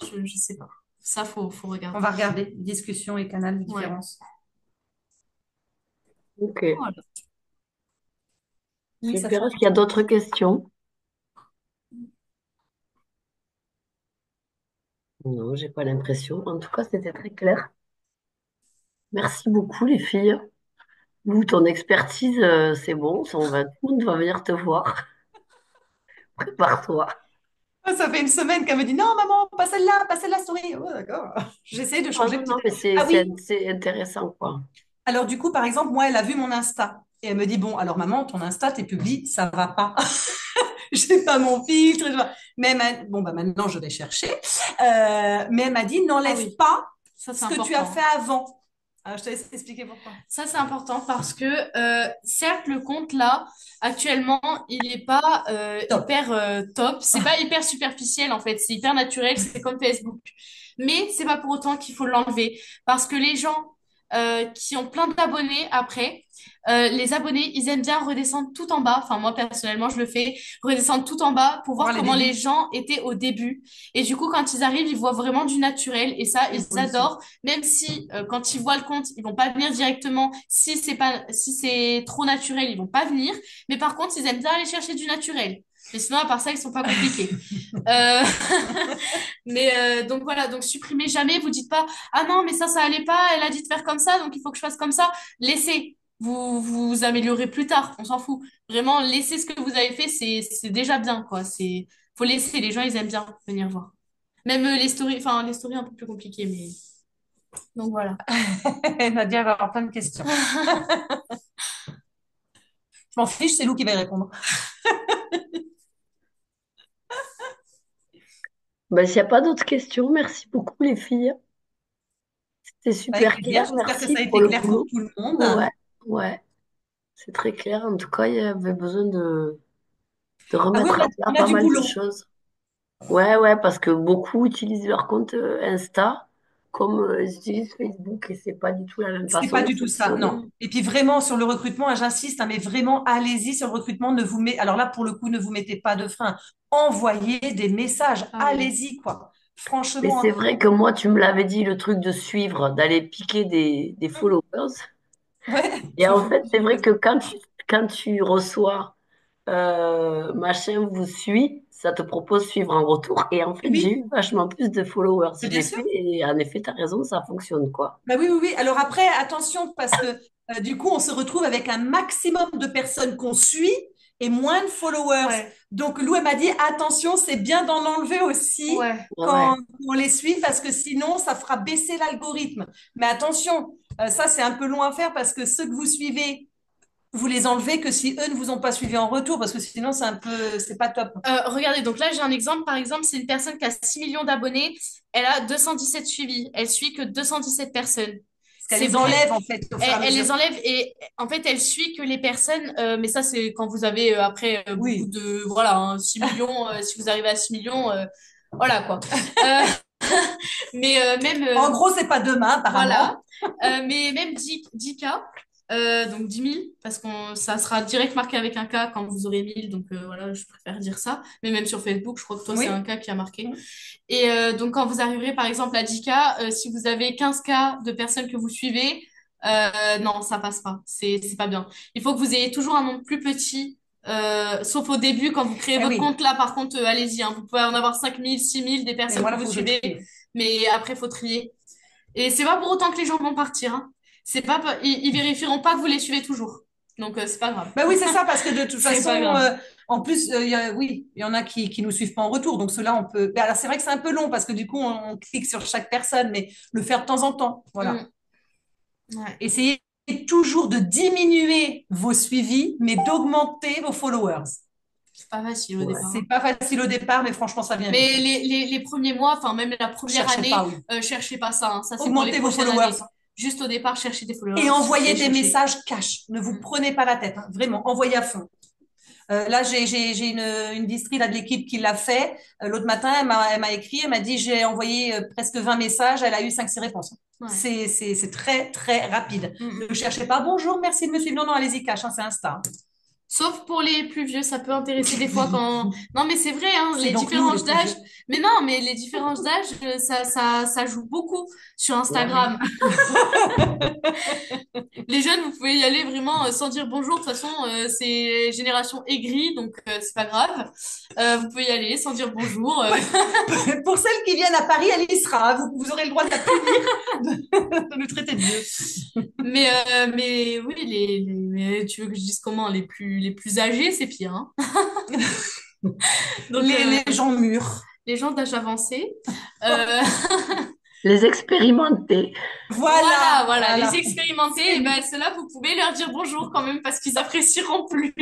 Je sais pas. Ça, faut On regarder. va regarder discussion et canal, Ouais. différence. Ok. Voilà. Oui, ça Super. fait un Est-ce qu'il y a petit d'autres peu. questions? Non, j'ai pas l'impression. En tout cas, c'était très clair. Merci beaucoup, les filles. Vous, ton expertise, c'est bon. Tout le monde va venir te voir. Prépare-toi. Ah, ça fait une semaine qu'elle me dit non, maman, pas celle-là, souris. Oh, d'accord. J'essaie de Ah changer non, non, petit à mais petit. Ah oui, c'est intéressant, quoi. alors du coup, par exemple, moi, elle a vu mon Insta. Et elle me dit, bon, alors maman, ton Insta, t'es publié, ça va pas. J'ai pas mon filtre. Mais bon, bah maintenant, je vais chercher. Mais elle m'a dit, Ah n'enlève oui, pas ça c'est ce que tu as fait important. avant. Alors, je te laisse expliquer pourquoi. Ça c'est important parce que certes le compte là actuellement il est pas Top. hyper top, c'est pas hyper superficiel en fait, c'est hyper naturel, c'est comme Facebook. Mais c'est pas pour autant qu'il faut l'enlever parce que les gens qui ont plein d'abonnés après, les abonnés, ils aiment bien redescendre tout en bas. Enfin, moi, personnellement, je le fais, redescendre tout en bas pour Pour voir voir les comment les débuts, gens étaient au début. Et du coup, quand ils arrivent, ils voient vraiment du naturel. Et ça, ils l'évolution. adorent. Même si, quand ils voient le compte, ils vont pas venir directement. Si c'est trop naturel, ils vont pas venir. Mais par contre, ils aiment bien aller chercher du naturel. Mais sinon, à part ça, ils sont pas compliqués. Euh, Mais donc voilà, donc supprimez jamais, vous dites pas, ah non, mais ça allait pas, elle a dit de faire comme ça, donc il faut que je fasse comme ça. Laissez, vous améliorez plus tard, on s'en fout. Vraiment, laissez ce que vous avez fait, c'est déjà bien, quoi. Faut laisser, les gens, ils aiment bien venir voir. Même les stories un peu plus compliquées, mais donc voilà. Nadia va avoir plein de questions. Je m'en fiche, c'est Lou qui va y répondre. Ben, s'il n'y a pas d'autres questions, merci beaucoup les filles. C'était Avec super plaisir. clair, J'espère que merci ça a pour été le clair pour boulot. tout le monde. Ouais, ouais, c'est très clair. En tout cas, il y avait besoin de Ah oui, remettre à plat on a pas du mal de boulot. choses. Ouais, ouais, parce que beaucoup utilisent leur compte Insta comme ils utilisent Facebook et c'est pas du tout la même C'est façon pas de du tout ça, non. fonctionner. Mm. Et puis vraiment sur le recrutement, hein, j'insiste, hein, mais vraiment allez-y sur le recrutement. Ne vous met... Alors là, pour le coup, ne vous mettez pas de frein. Envoyez des messages. Ah oui. Allez-y, quoi. Mais Franchement, c'est hein. vrai que moi, tu me l'avais dit, le truc de suivre, d'aller piquer des followers. Ouais, Et je en vous fait, c'est jure vrai que que quand tu reçois machin vous suit, ça te propose suivre en retour. Et en fait, j'ai oui, eu vachement plus de followers. mais Je bien l'ai sûr. fait et en effet, tu as raison, ça fonctionne, quoi. Bah oui, oui, oui. Alors après, attention, parce que du coup, on se retrouve avec un maximum de personnes qu'on suit et moins de followers. Ouais, Donc, Lou, elle m'a dit, attention, c'est bien d'en enlever aussi ouais. Ouais, ouais. quand on les suit, parce que sinon, ça fera baisser l'algorithme. Mais attention, ça, c'est un peu long à faire parce que ceux que vous suivez, vous les enlevez que si eux ne vous ont pas suivi en retour, parce que sinon, c'est un peu, c'est pas top. Regardez, donc là, j'ai un exemple. Par exemple, c'est une personne qui a 6 millions d'abonnés. Elle a 217 suivis. Elle suit que 217 personnes. Parce qu'elle C'est les vrai. enlève, en fait, au fur et à Elle mesure. les enlève et en fait, elle suit que les personnes. Mais ça, c'est quand vous avez après beaucoup Oui. de. Voilà, hein, 6 millions. Si vous arrivez à 6 millions, voilà quoi. Euh, mais même. En gros, c'est pas demain, apparemment. Voilà. Mais même 10K, donc 10 000, parce que ça sera direct marqué avec un K quand vous aurez 1000, donc voilà, je préfère dire ça. Mais même sur Facebook, je crois que toi, c'est un Oui. K qui a marqué. Et donc, quand vous arriverez, par exemple, à 10K, si vous avez 15K de personnes que vous suivez, non, ça passe pas. C'est pas bien. Il faut que vous ayez toujours un nombre plus petit. Sauf au début, quand vous créez Eh votre oui. compte, là, par contre, allez-y, hein, vous pouvez en avoir 5 000, 6 000 des Mais personnes moi, que là, vous faut que je suivez, trie. mais après, faut trier. Et c'est pas pour autant que les gens vont partir, hein. C'est pas, ils vérifieront pas que vous les suivez toujours. Donc, c'est pas grave. Ben oui, c'est ça, parce que de toute C'est façon, pas grave. en plus, oui, il y en a qui nous suivent pas en retour. Donc, ceux-là, on peut. Ben alors, c'est vrai que c'est un peu long parce que du coup, on clique sur chaque personne, mais le faire de temps en temps. Voilà. Mm. Ouais. Essayez toujours de diminuer vos suivis, mais d'augmenter vos followers. C'est pas facile au Ouais. départ, C'est hein. pas facile au départ, mais franchement, ça vient vite, Mais hein. les premiers mois, enfin, même la première Cherchez année, pas, oui. cherchez pas ça, hein. Ça, c'est pour les Augmentez vos prochaines followers années. Juste au départ, cherchez des et followers, envoyez cherchez, des cherchez. messages cash. Ne vous Mm. prenez pas la tête, hein. Vraiment, envoyez à fond. Là, j'ai une distri là, de l'équipe qui l'a fait. L'autre matin, elle m'a écrit, elle m'a dit, j'ai envoyé presque 20 messages, elle a eu 5 6 réponses. Ouais. C'est très, très rapide. Mm, Ne mm. cherchez pas, bonjour, merci de me suivre. Non, non, allez-y, cash, hein, c'est Insta. Sauf pour les plus vieux, ça peut intéresser des fois quand... Non, mais c'est vrai, hein, C'est les donc nous, différences les plus d'âge... vieux. Mais non, mais les différences d'âge, ça joue beaucoup sur Ouais. Instagram. Les jeunes, vous pouvez y aller vraiment sans dire bonjour. De toute façon, c'est génération aigrie, donc c'est pas grave. Vous pouvez y aller sans dire bonjour. Pour celles qui viennent à Paris, elle y sera. Vous aurez le droit de la punir, de nous traiter de vieux. Mais oui, mais tu veux que je dise comment? Les plus âgés, c'est pire, hein. Donc, Les gens mûrs. les gens d'âge avancé. Euh, Les expérimenter. Voilà, voilà, les voilà. expérimentés, et C'est ben, ceux-là, vous pouvez leur dire bonjour quand même parce qu'ils apprécieront plus.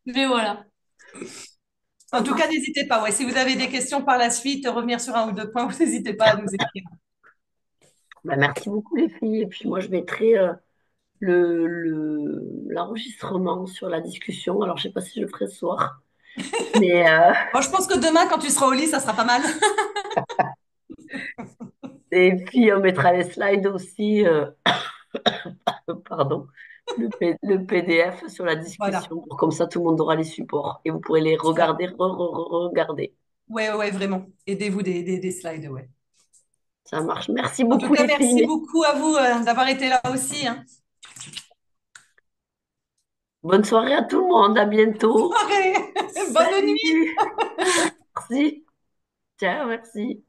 Mais voilà. En tout cas, n'hésitez pas. Ouais, si vous avez des questions par la suite, revenir sur un ou deux points, vous n'hésitez pas à nous écrire. Bah, merci beaucoup les filles. Et puis moi, je mettrai l'enregistrement sur la discussion. Alors, je sais pas si je le ferai ce soir. Mais Bon, je pense que demain, quand tu seras au lit, ça sera pas mal. et puis on mettra les slides aussi, pardon, le PDF sur la Voilà. discussion. Comme ça, tout le monde aura les supports et vous pourrez les Ça. regarder, regarder. Ouais, ouais, ouais, vraiment. Aidez-vous des slides, ouais. Ça marche. Merci En tout beaucoup cas, les merci filles. beaucoup à vous d'avoir été là aussi, hein. Bonne soirée à tout le monde, à bientôt. Soirée. Bonne nuit. Salut. Merci. Ciao, merci.